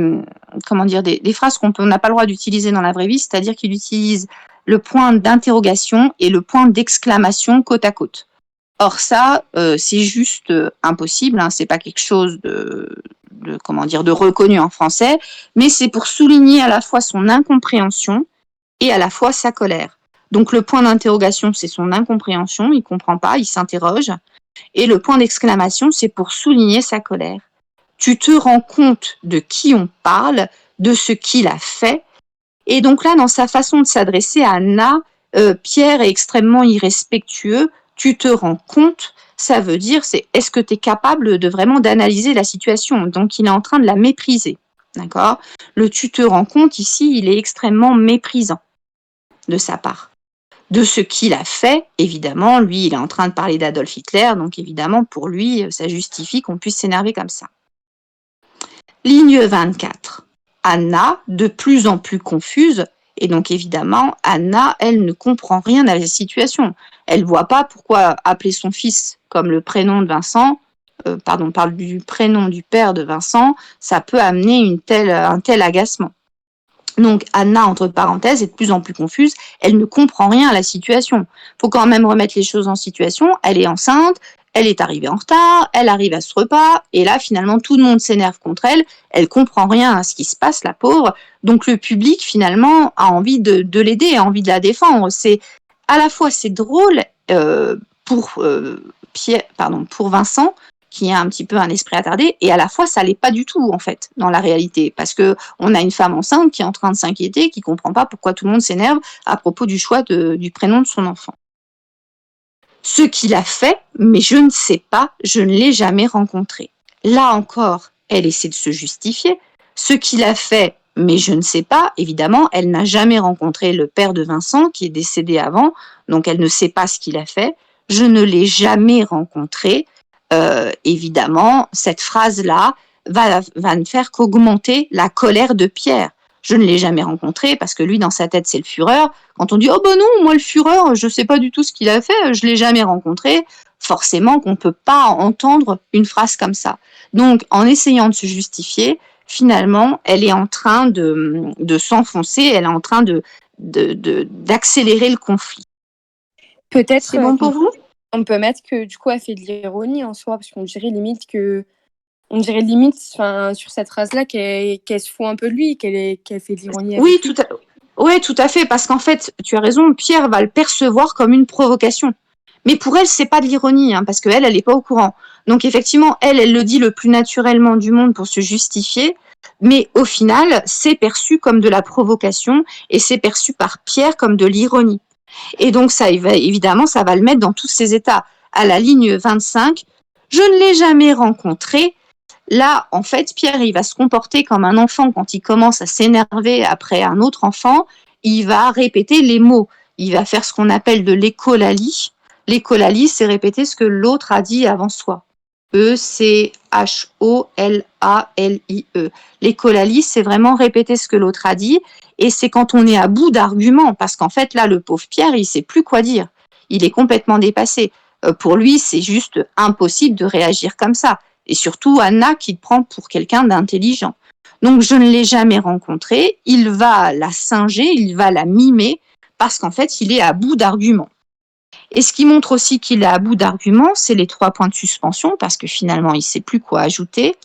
phrases qu'on n'a pas le droit d'utiliser dans la vraie vie, c'est-à-dire qu'il utilise le point d'interrogation et le point d'exclamation côte à côte. Or ça, c'est juste impossible, hein, c'est pas quelque chose de reconnu en français, mais c'est pour souligner à la fois son incompréhension et à la fois sa colère. Donc le point d'interrogation, c'est son incompréhension, il comprend pas, il s'interroge, et le point d'exclamation, c'est pour souligner sa colère. Tu te rends compte de qui on parle, de ce qu'il a fait, et donc là, dans sa façon de s'adresser à Anna, Pierre est extrêmement irrespectueux. Tu te rends compte, ça veut dire, c'est est-ce que tu es capable de vraiment d'analyser la situation? Donc, il est en train de la mépriser, d'accord? Le tu te rends compte, ici, il est extrêmement méprisant de sa part. De ce qu'il a fait, évidemment, lui, il est en train de parler d'Adolf Hitler, donc évidemment, pour lui, ça justifie qu'on puisse s'énerver comme ça. Ligne 24. Anna, de plus en plus confuse, et donc évidemment, Anna, elle ne comprend rien à la situation. Elle ne voit pas pourquoi appeler son fils comme le prénom de Vincent, parle du prénom du père de Vincent, ça peut amener un tel agacement. Donc Anna, entre parenthèses, est de plus en plus confuse, elle ne comprend rien à la situation. Il faut quand même remettre les choses en situation, elle est enceinte, elle est arrivée en retard, elle arrive à ce repas, et là, finalement, tout le monde s'énerve contre elle, elle comprend rien à ce qui se passe, la pauvre, donc le public, finalement, a envie de l'aider, a envie de la défendre. À la fois, c'est drôle pour Vincent, qui a un petit peu un esprit attardé, et à la fois, ça l'est pas du tout, en fait, dans la réalité, parce que on a une femme enceinte qui est en train de s'inquiéter, qui comprend pas pourquoi tout le monde s'énerve à propos du choix du prénom de son enfant. Ce qu'il a fait, mais je ne sais pas, je ne l'ai jamais rencontré. Là encore, elle essaie de se justifier. Ce qu'il a fait, mais je ne sais pas, évidemment, elle n'a jamais rencontré le père de Vincent, qui est décédé avant, donc elle ne sait pas ce qu'il a fait. Je ne l'ai jamais rencontré. Évidemment, cette phrase-là va ne faire qu'augmenter la colère de Pierre. Je ne l'ai jamais rencontré parce que lui, dans sa tête, c'est le Führer. Quand on dit « Oh ben non, moi le Führer, je ne sais pas du tout ce qu'il a fait, je ne l'ai jamais rencontré », forcément qu'on ne peut pas entendre une phrase comme ça. Donc, en essayant de se justifier, finalement, elle est en train de s'enfoncer, elle est en train d'accélérer le conflit. Peut-être C'est bon pour vous? On peut mettre que du coup, elle fait de l'ironie en soi, parce qu'on dirait limite sur cette phrase-là qu'elle se fout un peu de lui, qu'elle fait de l'ironie. Oui, tout à fait, parce qu'en fait, tu as raison, Pierre va le percevoir comme une provocation. Mais pour elle, c'est pas de l'ironie, hein, parce qu'elle, elle n'est pas au courant. Donc effectivement, elle le dit le plus naturellement du monde pour se justifier, mais au final, c'est perçu comme de la provocation et c'est perçu par Pierre comme de l'ironie. Et donc évidemment, ça va le mettre dans tous ses états. À la ligne 25, je ne l'ai jamais rencontré. Là, en fait, Pierre, il va se comporter comme un enfant quand il commence à s'énerver après un autre enfant. Il va répéter les mots. Il va faire ce qu'on appelle de l'écholalie. L'écholalie, c'est répéter ce que l'autre a dit avant soi. E-C-H-O-L-A-L-I-E. L'écholalie, c'est vraiment répéter ce que l'autre a dit. Et c'est quand on est à bout d'arguments, parce qu'en fait, là, le pauvre Pierre, il sait plus quoi dire. Il est complètement dépassé. Pour lui, c'est juste impossible de réagir comme ça. Et surtout, Anna qui le prend pour quelqu'un d'intelligent. Donc, je ne l'ai jamais rencontré. Il va la singer, il va la mimer, parce qu'en fait, il est à bout d'arguments. Et ce qui montre aussi qu'il est à bout d'arguments, c'est les 3 points de suspension, parce que finalement, il ne sait plus quoi ajouter.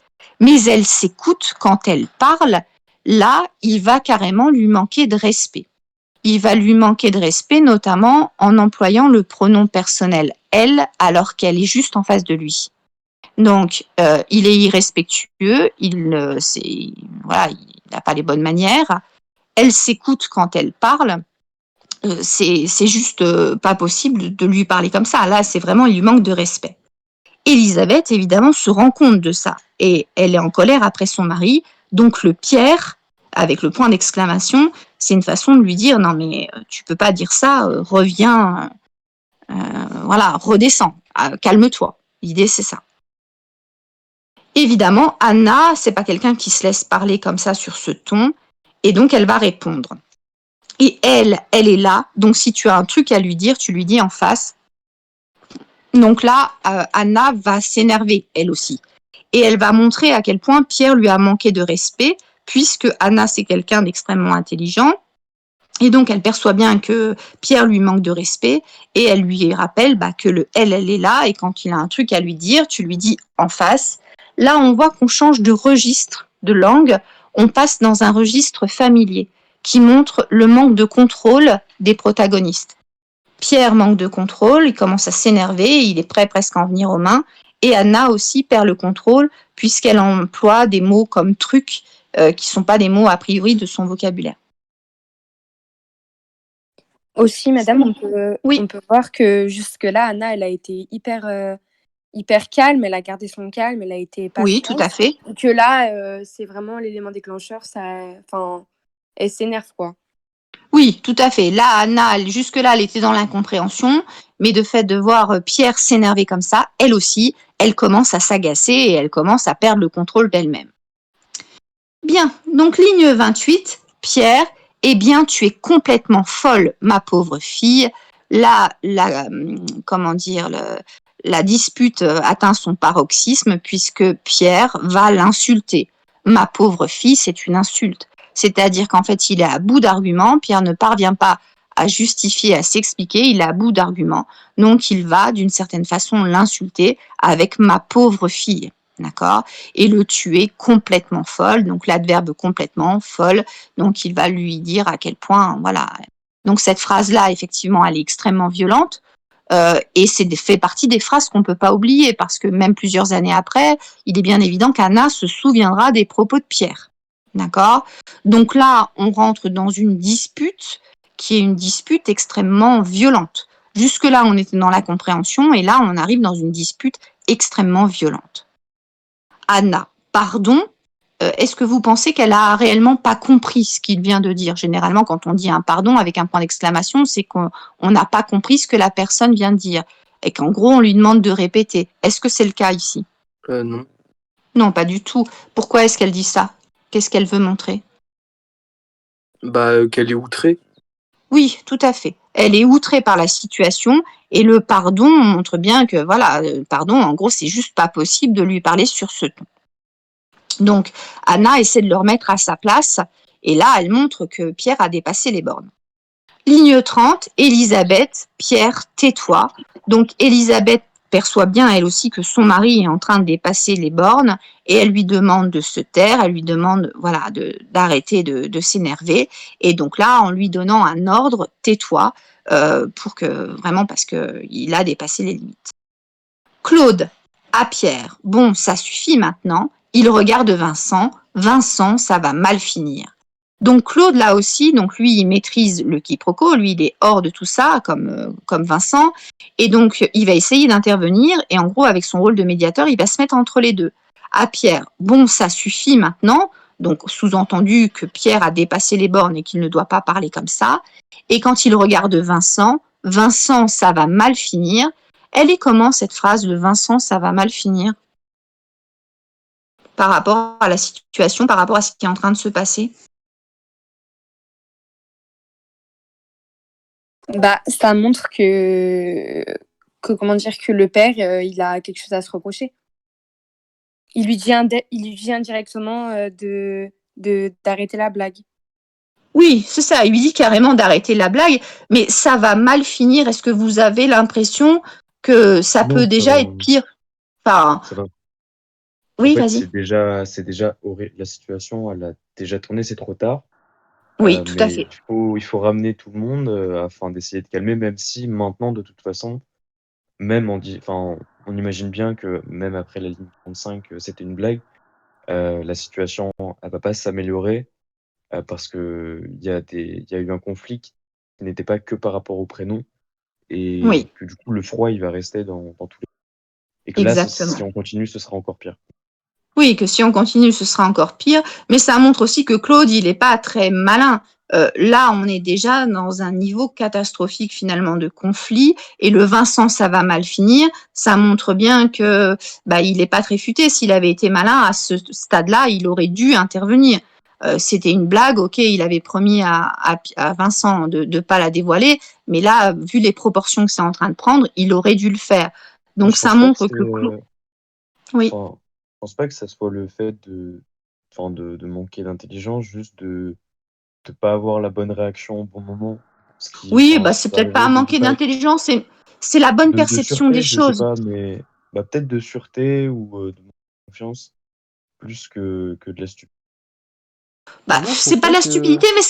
Mais elle s'écoute quand elle parle. Là, il va carrément lui manquer de respect. Il va lui manquer de respect, notamment en employant le pronom personnel « elle », alors qu'elle est juste en face de lui. Donc, il est irrespectueux, il n'a pas les bonnes manières. Elle s'écoute quand elle parle. c'est juste pas possible de lui parler comme ça. Là, c'est vraiment, il lui manque de respect. Elisabeth, évidemment, se rend compte de ça et elle est en colère après son mari. Donc le Pierre, avec le point d'exclamation, c'est une façon de lui dire non mais tu peux pas dire ça, reviens, voilà, redescends, calme-toi. L'idée c'est ça. Évidemment, Anna, c'est pas quelqu'un qui se laisse parler comme ça sur ce ton, et donc elle va répondre. Et elle est là, donc si tu as un truc à lui dire, tu lui dis en face. Donc là, Anna va s'énerver, elle aussi. Et elle va montrer à quel point Pierre lui a manqué de respect, puisque Anna, c'est quelqu'un d'extrêmement intelligent. Et donc, elle perçoit bien que Pierre lui manque de respect et elle lui rappelle que elle est là et quand il a un truc à lui dire, tu lui dis en face. Là, on voit qu'on change de registre de langue, on passe dans un registre familier qui montre le manque de contrôle des protagonistes. Pierre manque de contrôle, il commence à s'énerver, il est prêt presque à en venir aux mains. Et Anna aussi perd le contrôle puisqu'elle emploie des mots comme truc qui ne sont pas des mots a priori de son vocabulaire. Aussi, madame, Oui. on peut voir que jusque-là, Anna, elle a été hyper calme, elle a gardé son calme, elle a été patiente. Oui, tout à fait. Et que là, c'est vraiment l'élément déclencheur, elle s'énerve, quoi. Oui, tout à fait. Là, Anna, jusque-là, elle était dans l'incompréhension, mais de fait de voir Pierre s'énerver comme ça, elle aussi, elle commence à s'agacer et elle commence à perdre le contrôle d'elle-même. Bien, donc ligne 28, Pierre, eh bien, tu es complètement folle, ma pauvre fille. Là, comment dire, la dispute atteint son paroxysme puisque Pierre va l'insulter. Ma pauvre fille, c'est une insulte. C'est-à-dire qu'en fait, il est à bout d'arguments. Pierre ne parvient pas à justifier, à s'expliquer. Il est à bout d'arguments. Donc, il va, d'une certaine façon, l'insulter avec ma pauvre fille. D'accord? Et le tuer complètement folle. Donc, l'adverbe complètement folle. Donc, il va lui dire à quel point, voilà. Donc, cette phrase-là, effectivement, elle est extrêmement violente. Et c'est fait partie des phrases qu'on ne peut pas oublier parce que même plusieurs années après, il est bien évident qu'Anna se souviendra des propos de Pierre. D'accord? Donc là, on rentre dans une dispute qui est une dispute extrêmement violente. Jusque-là, on était dans la compréhension et là, on arrive dans une dispute extrêmement violente. Anna, pardon, est-ce que vous pensez qu'elle a réellement pas compris ce qu'il vient de dire? Généralement, quand on dit un pardon avec un point d'exclamation, c'est qu'on n'a pas compris ce que la personne vient de dire et qu'en gros, on lui demande de répéter. Est-ce que c'est le cas ici? Non. Non, pas du tout. Pourquoi est-ce qu'elle dit ça? Qu'est-ce qu'elle veut montrer? Qu'elle est outrée. Oui, tout à fait. Elle est outrée par la situation et le pardon montre bien que, voilà, pardon, en gros, c'est juste pas possible de lui parler sur ce ton. Donc, Anna essaie de le remettre à sa place et là, elle montre que Pierre a dépassé les bornes. Ligne 30, Elisabeth, Pierre, tais-toi. Donc, Elisabeth perçoit bien, elle aussi, que son mari est en train de dépasser les bornes et elle lui demande de se taire, elle lui demande voilà, d'arrêter de s'énerver. Et donc là, en lui donnant un ordre, tais-toi, pour que vraiment parce qu'il a dépassé les limites. Claude, à Pierre, bon, ça suffit maintenant. Il regarde Vincent. Vincent, ça va mal finir. Donc Claude, là aussi, donc lui, il maîtrise le quiproquo, lui, il est hors de tout ça, comme Vincent, et donc il va essayer d'intervenir, et en gros, avec son rôle de médiateur, il va se mettre entre les deux. À Pierre, bon, ça suffit maintenant, donc sous-entendu que Pierre a dépassé les bornes et qu'il ne doit pas parler comme ça, et quand il regarde Vincent, Vincent, ça va mal finir. Elle est comment cette phrase, le Vincent, ça va mal finir, par rapport à la situation, par rapport à ce qui est en train de se passer? Ça montre comment dire, que le père, il a quelque chose à se reprocher. Il lui dit indirectement d'arrêter la blague. Oui, c'est ça. Il lui dit carrément d'arrêter la blague, mais ça va mal finir. Est-ce que vous avez l'impression que ça Non, peut ça déjà va. être pire? Enfin, Ça va. En oui, fait, vas-y. c'est déjà horrible. La situation, elle a déjà tourné, c'est trop tard. Oui, tout à Mais fait. il faut ramener tout le monde afin d'essayer de calmer, même si maintenant, de toute façon, même on imagine bien que même après la ligne 35, c'était une blague. La situation, elle va pas s'améliorer parce que il y a eu un conflit qui n'était pas que par rapport au prénom et Oui, que du coup le froid il va rester dans tous les et que là exactement. si on continue ce sera encore pire. Oui, que si on continue, ce sera encore pire. Mais ça montre aussi que Claude, il n'est pas très malin. Là, on est déjà dans un niveau catastrophique finalement de conflit. Et le Vincent, ça va mal finir. Ça montre bien que il n'est pas très futé. S'il avait été malin à ce stade-là, il aurait dû intervenir. C'était une blague, ok, il avait promis à Vincent de ne pas la dévoiler. Mais là, vu les proportions que c'est en train de prendre, il aurait dû le faire. Mais Donc je ça pense pas que montre c'est que Claude... Oui. enfin je pense pas que ça soit le fait de manquer d'intelligence, juste de pas avoir la bonne réaction au bon moment. Oui, Ce qui c'est peut peut-être pas arriver un de manquer pas être d'intelligence, c'est la bonne de perception des sûreté, je sais choses. pas, mais peut-être de sûreté ou de confiance plus que de la stupidité. Moi, je trouve C'est pas pas de la que. stupidité, mais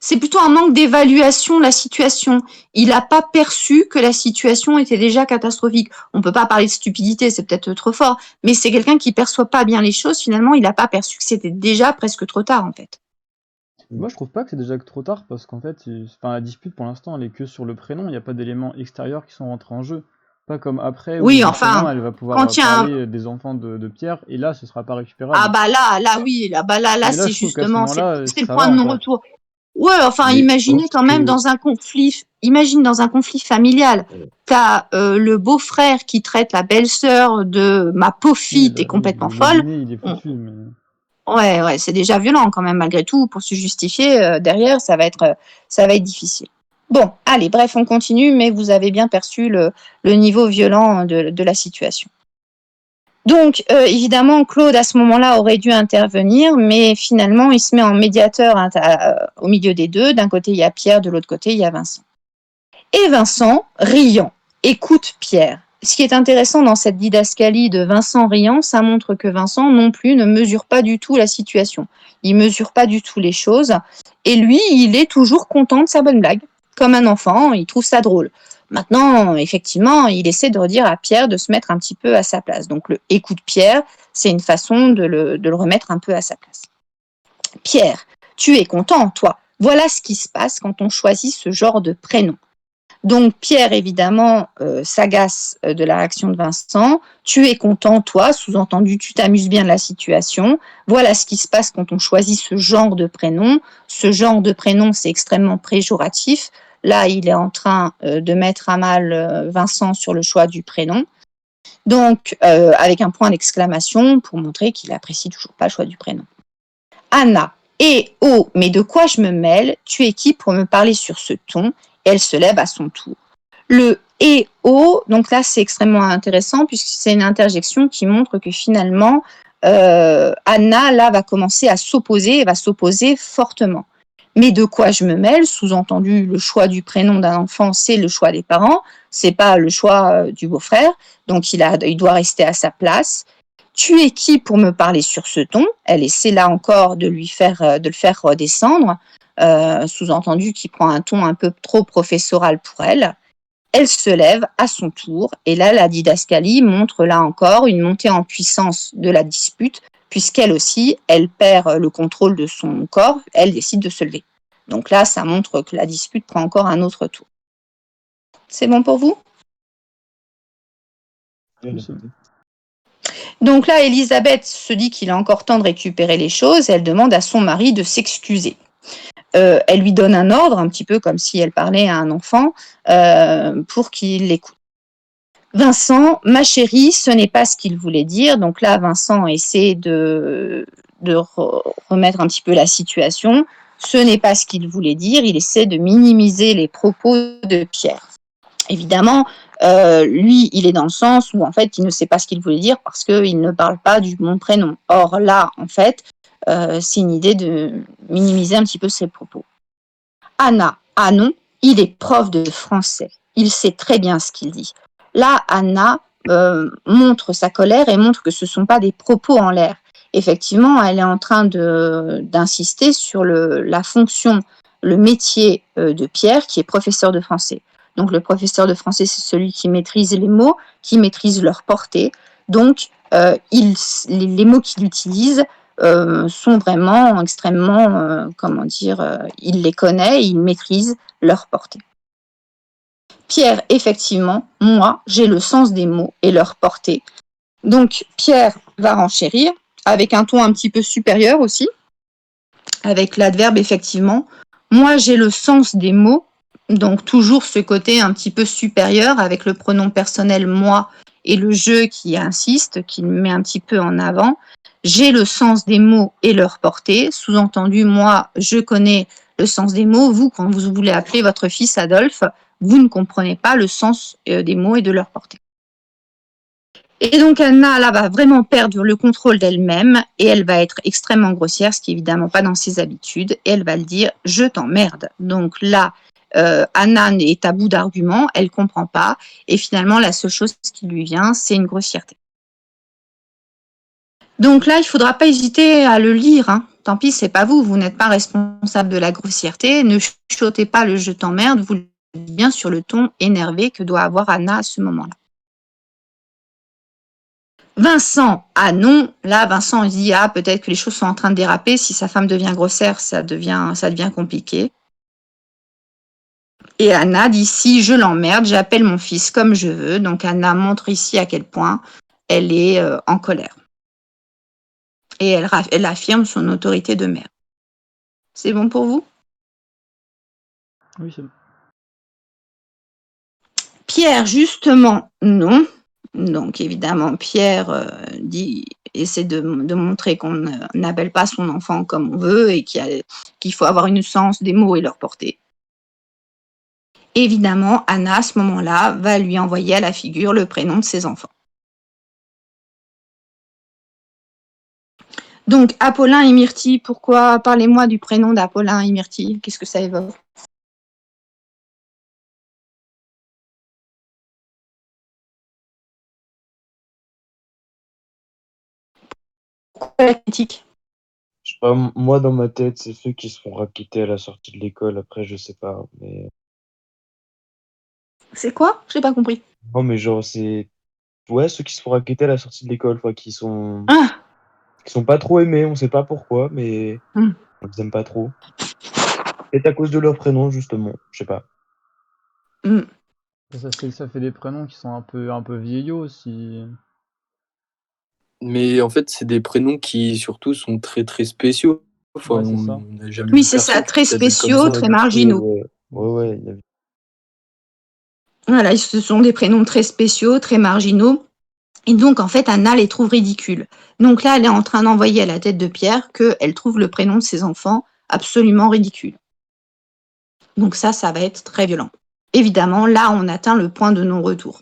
c'est plutôt un manque d'évaluation de la situation. Il n'a pas perçu que la situation était déjà catastrophique. On peut pas parler de stupidité, c'est peut-être trop fort, mais c'est quelqu'un qui perçoit pas bien les choses. Finalement, il n'a pas perçu que c'était déjà presque trop tard, en fait. Moi, je trouve pas que c'est déjà trop tard parce qu'en fait, enfin, la dispute pour l'instant, elle est que sur le prénom. Il n'y a pas d'éléments extérieurs qui sont rentrés en jeu. Pas comme après où Oui, justement enfin, elle va pouvoir quand il y a un... parler des enfants de Pierre et là, ce sera pas Ah récupérable. là, oui, là, Mais là, c'est je trouve qu'à ce justement, moment-là, c'est le ça va point de encore. non-retour. Ouais, enfin, Mais je imaginez pense quand même que dans un conflit, imagine dans un conflit familial, t'as le beau-frère qui traite la belle-sœur de ma pauvre Oui, fille, t'es complètement le folle. dîner, il est On- foutu. Mais... Ouais, c'est déjà violent quand même malgré tout. Pour se justifier derrière, ça va être difficile. Bon, allez, bref, on continue, mais vous avez bien perçu le niveau violent de la situation. Donc, évidemment, Claude, à ce moment-là, aurait dû intervenir, mais finalement, il se met en médiateur au milieu des deux. D'un côté, il y a Pierre, de l'autre côté, il y a Vincent. Et Vincent, riant, écoute Pierre. Ce qui est intéressant dans cette didascalie de Vincent riant, ça montre que Vincent non plus ne mesure pas du tout la situation. Il mesure pas du tout les choses. Et lui, il est toujours content de sa bonne blague. Comme un enfant, il trouve ça drôle. Maintenant, effectivement, il essaie de redire à Pierre de se mettre un petit peu à sa place. Donc, le écoute Pierre, c'est une façon de le remettre un peu à sa place. Pierre, tu es content, toi. Voilà ce qui se passe quand on choisit ce genre de prénom. Donc Pierre, évidemment, s'agace de la réaction de Vincent. Tu es content, toi, sous-entendu, tu t'amuses bien de la situation. Voilà ce qui se passe quand on choisit ce genre de prénom. Ce genre de prénom, c'est extrêmement péjoratif. Là, il est en train de mettre à mal Vincent sur le choix du prénom. Donc, avec un point d'exclamation pour montrer qu'il apprécie toujours pas le choix du prénom. Anna, oh, mais de quoi je me mêle? Tu es qui pour me parler sur ce ton? Elle se lève à son tour. Le oh, donc là c'est extrêmement intéressant puisque c'est une interjection qui montre que finalement Anna là va commencer à s'opposer et va s'opposer fortement. Mais de quoi je me mêle? Sous-entendu, le choix du prénom d'un enfant, c'est le choix des parents, c'est pas le choix du beau-frère, donc il doit rester à sa place. Tu es qui pour me parler sur ce ton? Elle essaie là encore de le faire redescendre, sous-entendu qu'il prend un ton un peu trop professoral pour elle. Elle se lève à son tour et là la didascalie montre là encore une montée en puissance de la dispute puisqu'elle aussi, elle perd le contrôle de son corps, elle décide de se lever. Donc là, ça montre que la dispute prend encore un autre tour. C'est bon pour vous? Donc là, Elisabeth se dit qu'il a encore temps de récupérer les choses. Elle demande à son mari de s'excuser. Elle lui donne un ordre, un petit peu comme si elle parlait à un enfant, pour qu'il l'écoute. Vincent, ma chérie, ce n'est pas ce qu'il voulait dire. Donc là, Vincent essaie de remettre un petit peu la situation. Ce n'est pas ce qu'il voulait dire. Il essaie de minimiser les propos de Pierre. Évidemment, lui, il est dans le sens où, en fait, il ne sait pas ce qu'il voulait dire parce qu'il ne parle pas du bon prénom. Or, là, en fait, c'est une idée de minimiser un petit peu ses propos. Anna, ah non, il est prof de français. Il sait très bien ce qu'il dit. Là, Anna montre sa colère et montre que ce ne sont pas des propos en l'air. Effectivement, elle est en train d'insister sur la fonction, le métier de Pierre, qui est professeur de français. Donc, le professeur de français, c'est celui qui maîtrise les mots, qui maîtrise leur portée. Donc, les mots qu'il utilise sont vraiment extrêmement, il les connaît, il maîtrise leur portée. Pierre, effectivement, moi, j'ai le sens des mots et leur portée. Donc, Pierre va renchérir avec un ton un petit peu supérieur aussi, avec l'adverbe, effectivement. Moi, j'ai le sens des mots, donc toujours ce côté un petit peu supérieur avec le pronom personnel moi et le je qui insiste, qui le met un petit peu en avant. J'ai le sens des mots et leur portée. Sous-entendu, moi, je connais le sens des mots. Vous, quand vous voulez appeler votre fils Adolphe, vous ne comprenez pas le sens des mots et de leur portée. Et donc Anna, là, va vraiment perdre le contrôle d'elle-même et elle va être extrêmement grossière, ce qui est évidemment pas dans ses habitudes, et elle va le dire « je t'emmerde ». Donc là, Anna est à bout d'arguments, elle comprend pas, et finalement, la seule chose qui lui vient, c'est une grossièreté. Donc là, il faudra pas hésiter à le lire, hein. Tant pis, c'est pas vous, vous n'êtes pas responsable de la grossièreté, ne chuchotez pas le « je t'emmerde », vous le dites bien sur le ton énervé que doit avoir Anna à ce moment-là. Vincent, ah non, là Vincent il dit ah peut-être que les choses sont en train de déraper, si sa femme devient grossière, ça devient compliqué. Et Anna dit si je l'emmerde, j'appelle mon fils comme je veux. Donc Anna montre ici à quel point elle est en colère. Et elle affirme son autorité de mère. C'est bon pour vous? Oui, c'est bon. Pierre, justement, non. Donc évidemment, Pierre essaie de montrer qu'on n'appelle pas son enfant comme on veut et qu'il faut avoir une sens des mots et leur portée. Évidemment, Anna, à ce moment-là, va lui envoyer à la figure le prénom de ses enfants. Donc, Apollin et Myrtille, pourquoi? Parlez-moi du prénom d'Apollin et Myrtille. Qu'est-ce que ça évoque? Pourquoi la critique? Je sais pas, moi dans ma tête, c'est ceux qui se font racketter à la sortie de l'école. Après, je sais pas. Mais C'est quoi? Je n'ai pas compris. non, mais genre, c'est ouais, ceux qui se font racketter à la sortie de l'école, quoi, qui sont pas trop aimés. On sait pas pourquoi, mais on les aime pas trop. Peut-être à cause de leur prénom, justement. Je sais pas. Ça fait des prénoms qui sont un peu vieillots aussi. Mais en fait, c'est des prénoms qui surtout sont très très spéciaux. Enfin, Ouais, c'est ça. on n'a jamais Oui, vu c'est ça, personne très qui s'appelle comme spéciaux, ça. très marginaux. Ouais, il y avait- Voilà, ce sont des prénoms très spéciaux, très marginaux. Et donc, en fait, Anna les trouve ridicules. Donc là, elle est en train d'envoyer à la tête de Pierre qu'elle trouve le prénom de ses enfants absolument ridicule. Donc ça va être très violent. Évidemment, là, on atteint le point de non-retour.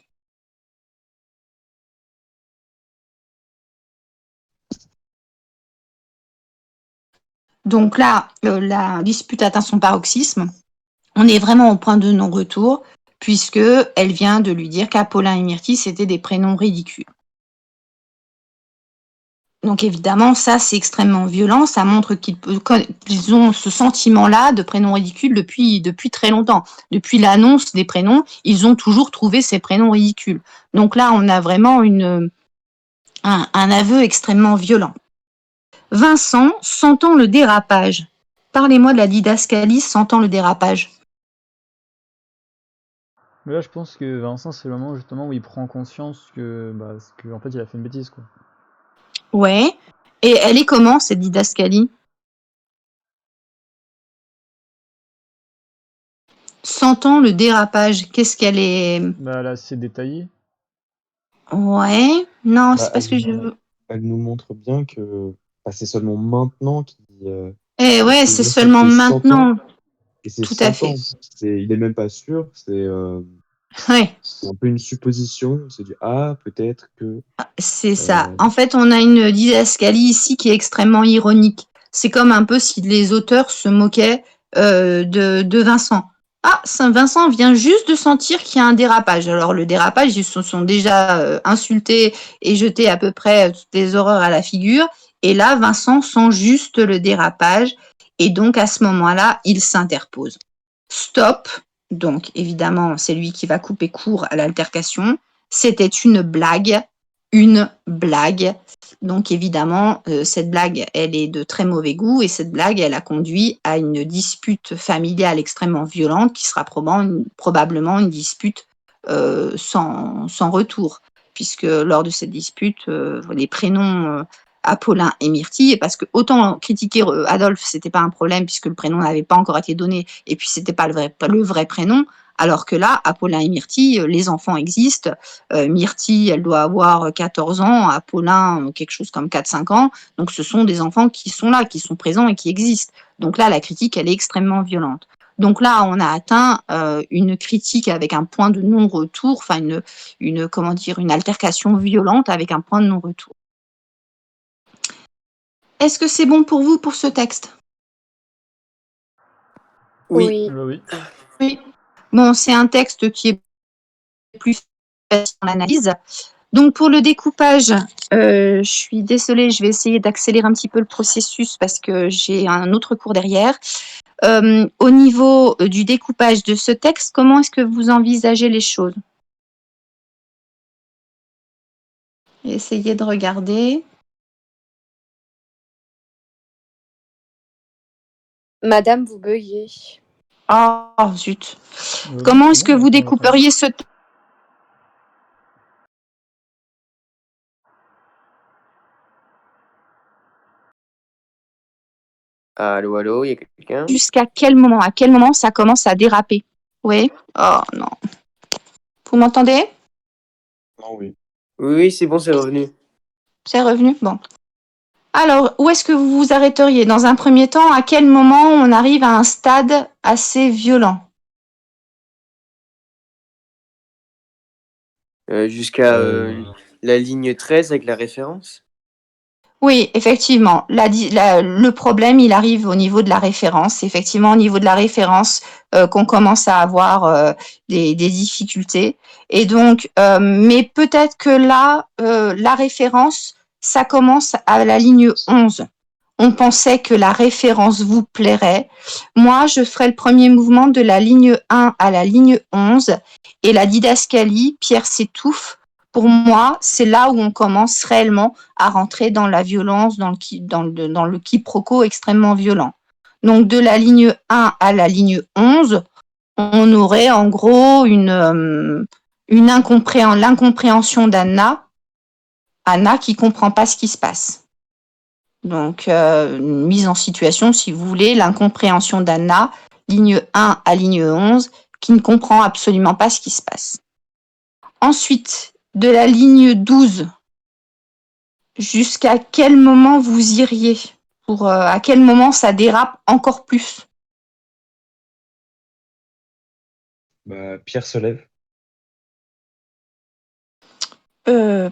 Donc là, la dispute atteint son paroxysme. On est vraiment au point de non-retour, puisque elle vient de lui dire qu'Apollin et Myrtille, c'était des prénoms ridicules. Donc évidemment, ça, c'est extrêmement violent. Ça montre qu'ils ont ce sentiment-là de prénoms ridicules depuis très longtemps. Depuis l'annonce des prénoms, ils ont toujours trouvé ces prénoms ridicules. Donc là, on a vraiment un aveu extrêmement violent. Vincent, sentant le dérapage. Parlez-moi de la didascalie sentant le dérapage. Mais là, je pense que Vincent, c'est le moment justement où il prend conscience que en fait, il a fait une bêtise, quoi. Ouais. Et elle est comment, cette didascalie? Sentant le dérapage, qu'est-ce qu'elle est? Bah là, c'est détaillé. Ouais. Non, c'est parce que elle, je veux. elle nous montre bien que c'est seulement maintenant qu'il Eh ouais, c'est ça seulement fait 100 ans. maintenant. Et c'est Tout à 100 fait. ans. Il est même pas sûr. Ouais, C'est un peu une supposition. Il se dit ah peut-être que c'est ça. En fait, on a une didascalie ici qui est extrêmement ironique. C'est comme un peu si les auteurs se moquaient de Vincent. Ah, Vincent vient juste de sentir qu'il y a un dérapage. Alors, le dérapage, ils se sont déjà insultés et jetés à peu près toutes les horreurs à la figure. Et là, Vincent sent juste le dérapage. Et donc, à ce moment-là, il s'interpose. Stop. Donc, évidemment, c'est lui qui va couper court à l'altercation. C'était une blague. une blague. Donc évidemment, cette blague, elle est de très mauvais goût et cette blague, elle a conduit à une dispute familiale extrêmement violente qui sera probablement une dispute sans retour, puisque lors de cette dispute, les prénoms Apollin et Myrtille, parce que autant critiquer Adolphe, c'était pas un problème puisque le prénom n'avait pas encore été donné et puis c'était pas le vrai prénom, alors que là, Apollin et Myrtille, les enfants existent. Myrtille, elle doit avoir 14 ans, Apollin, quelque chose comme 4-5 ans. Donc, ce sont des enfants qui sont là, qui sont présents et qui existent. Donc là, la critique, elle est extrêmement violente. Donc là, on a atteint une critique avec un point de non-retour, enfin une altercation violente avec un point de non-retour. Est-ce que c'est bon pour vous pour ce texte? Oui. Oui. Oui. Bon, c'est un texte qui est plus facile en analyse. Donc pour le découpage, je suis désolée, je vais essayer d'accélérer un petit peu le processus parce que j'ai un autre cours derrière. Au niveau du découpage de ce texte, comment est-ce que vous envisagez les choses? Essayez de regarder. Madame, vous buguez. Oh zut. Comment est-ce que vous découperiez ce texte? Allô, allô, il y a quelqu'un? Jusqu'à quel moment? À quel moment ça commence à déraper? Oui. Oh non. Vous m'entendez? Non, oui. Oui, c'est bon, c'est revenu. C'est revenu? Bon. Alors, où est-ce que vous vous arrêteriez? Dans un premier temps, à quel moment on arrive à un stade assez violent? Jusqu'à la ligne 13 avec la référence? Oui, effectivement. Le problème, il arrive au niveau de la référence. Effectivement, au niveau de la référence, qu'on commence à avoir des difficultés. Et donc, mais peut-être que là, la référence, ça commence à la ligne 11. On pensait que la référence vous plairait. Moi, je ferai le premier mouvement de la ligne 1 à la ligne 11 et la didascalie, Pierre s'étouffe. Pour moi, c'est là où on commence réellement à rentrer dans la violence, dans le quiproquo extrêmement violent. Donc, de la ligne 1 à la ligne 11, on aurait en gros l'incompréhension d'Anna. Anna qui comprend pas ce qui se passe. Donc, une mise en situation, si vous voulez, l'incompréhension d'Anna, ligne 1 à ligne 11, qui ne comprend absolument pas ce qui se passe. Ensuite, de la ligne 12, jusqu'à quel moment vous iriez? À quel moment ça dérape encore plus? Pierre se lève.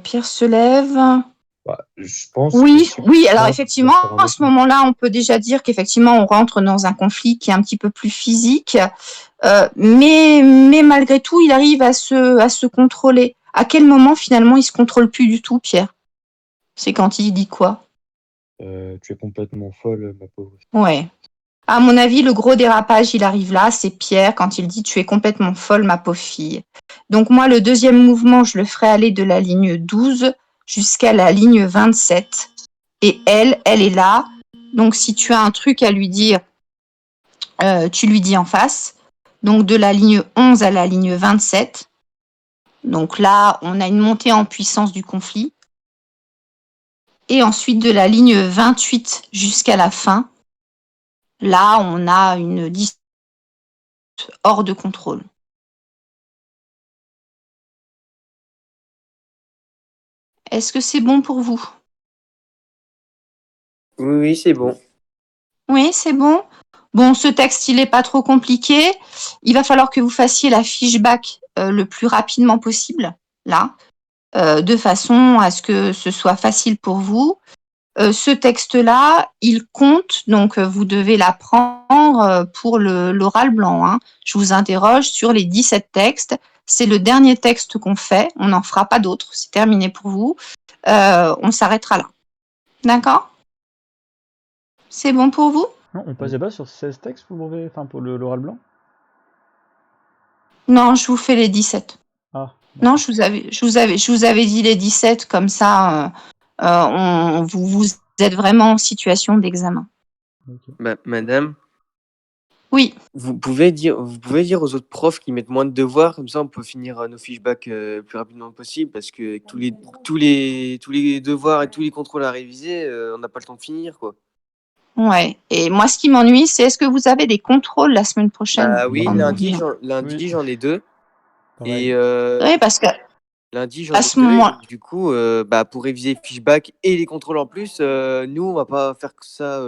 Pierre se lève. Je pense Oui, que oui. Alors ça effectivement, va faire un à ce moment-là, on peut déjà dire qu'effectivement, on rentre dans un conflit qui est un petit peu plus physique, mais malgré tout, il arrive à se contrôler. À quel moment finalement il se contrôle plus du tout, Pierre? C'est quand il dit quoi? Tu es complètement folle, ma pauvre. Ouais. À mon avis, le gros dérapage, il arrive là, c'est Pierre quand il dit tu es complètement folle, ma pauvre fille. Donc moi, le deuxième mouvement, je le ferai aller de la ligne 12 jusqu'à la ligne 27. Et elle est là. Donc si tu as un truc à lui dire, tu lui dis en face. Donc de la ligne 11 à la ligne 27. Donc là, on a une montée en puissance du conflit. Et ensuite de la ligne 28 jusqu'à la fin. Là, on a une dispute hors de contrôle. Est-ce que c'est bon pour vous? Oui, oui, c'est bon. Oui, c'est bon. Bon, ce texte, il n'est pas trop compliqué. Il va falloir que vous fassiez la fiche back le plus rapidement possible, là, de façon à ce que ce soit facile pour vous. Ce texte-là, il compte, donc vous devez l'apprendre pour l'oral blanc. Hein. Je vous interroge sur les 17 textes. C'est le dernier texte qu'on fait. On n'en fera pas d'autres. C'est terminé pour vous. On s'arrêtera là. D'accord? C'est bon pour vous? Non, on passait pas sur 16 textes pour l'oral blanc? Non, je vous fais les 17. Ah, Non, je vous avais dit les 17, comme ça, vous êtes vraiment en situation d'examen. Ok. Madame, Oui, vous pouvez dire aux autres profs qui mettent moins de devoirs, comme ça on peut finir nos fichebacks le plus rapidement possible, parce que avec tous les devoirs et tous les contrôles à réviser, on n'a pas le temps de finir, quoi. ouais. Et moi, ce qui m'ennuie, c'est est-ce que vous avez des contrôles la semaine prochaine Bah oui, pendant- Oui. j'en ai 2. Pareil. Et Oui, parce que lundi, j'en à ai ce 2. Et moment, donc, du coup, pour réviser les fichebacks et les contrôles en plus, nous, on va pas faire que ça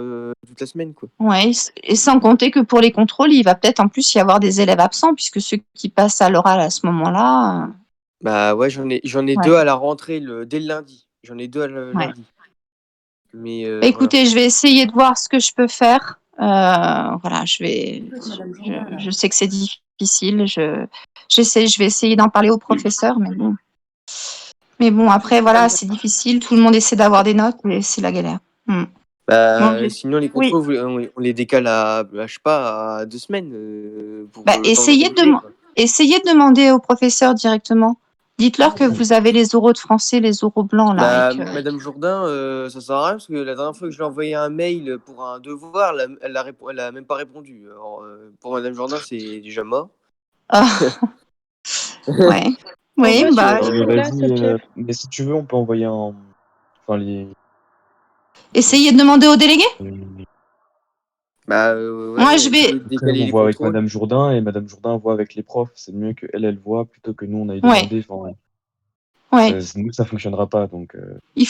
toute la semaine, quoi. ouais, et sans compter que pour les contrôles, il va peut-être en plus y avoir des élèves absents, puisque ceux qui passent à l'oral à ce moment-là, Bah ouais, j'en ai ouais, 2 à la rentrée dès le lundi. J'en ai 2 ouais. lundi. Mais Bah, voilà. écoutez, je vais essayer de voir ce que je peux faire. Voilà, je sais que c'est difficile. Je vais essayer d'en parler au professeur, mais bon, après, voilà, c'est difficile. Tout le monde essaie d'avoir des notes, mais c'est la galère. Bon, Sinon, les oui. contrôles, on les décale je sais pas, à 2 semaines pour Bah, le temps de réviser, quoi. essayez de demander au professeur directement. Dites-leur que vous avez les oraux de français, les oraux blancs, là, et que... Madame Jourdain, ça sert à rien parce que la dernière fois que je lui ai envoyé un mail pour un devoir, elle a même pas répondu. Alors, pour Madame Jourdain, c'est déjà mort. Ah, ouais. Oui, Envoie sur bah, le groupe de classe, au pire. mais si tu veux, on peut envoyer enfin, essayez de demander au délégué. Moi, je Ouais, vais... essayer de Après, décaler on les voit avec contrôles. Madame Jourdain et Madame Jourdain voit avec les profs. C'est mieux qu'elle voit plutôt que nous, on aille Ouais, demander. Enfin, ouais. nous, ça fonctionnera pas. Donc, Il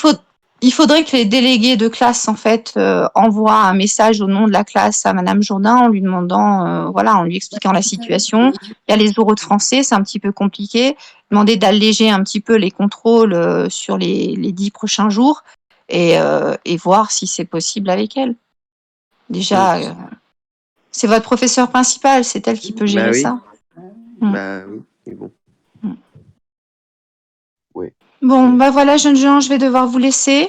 faudrait que les délégués de classe, en fait, envoient un message au nom de la classe à Madame Jourdain en lui demandant, voilà, en lui expliquant la situation. Il y a les oraux de français, c'est un petit peu compliqué. Demander d'alléger un petit peu les contrôles sur les 10 prochains jours et voir si c'est possible avec elle. Déjà, c'est votre professeur principal, c'est elle qui peut Bah gérer oui, ça. Mm. bah oui, mais bon. ouais. Bon, bah voilà, jeunes gens, je vais devoir vous laisser.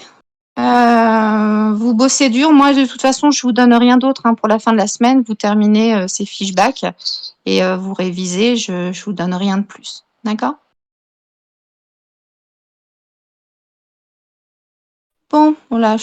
Vous bossez dur. Moi, de toute façon, je vous donne rien d'autre pour la fin de la semaine. Vous terminez ces fichebacks et vous révisez. Je vous donne rien de plus. D'accord? Bon, voilà.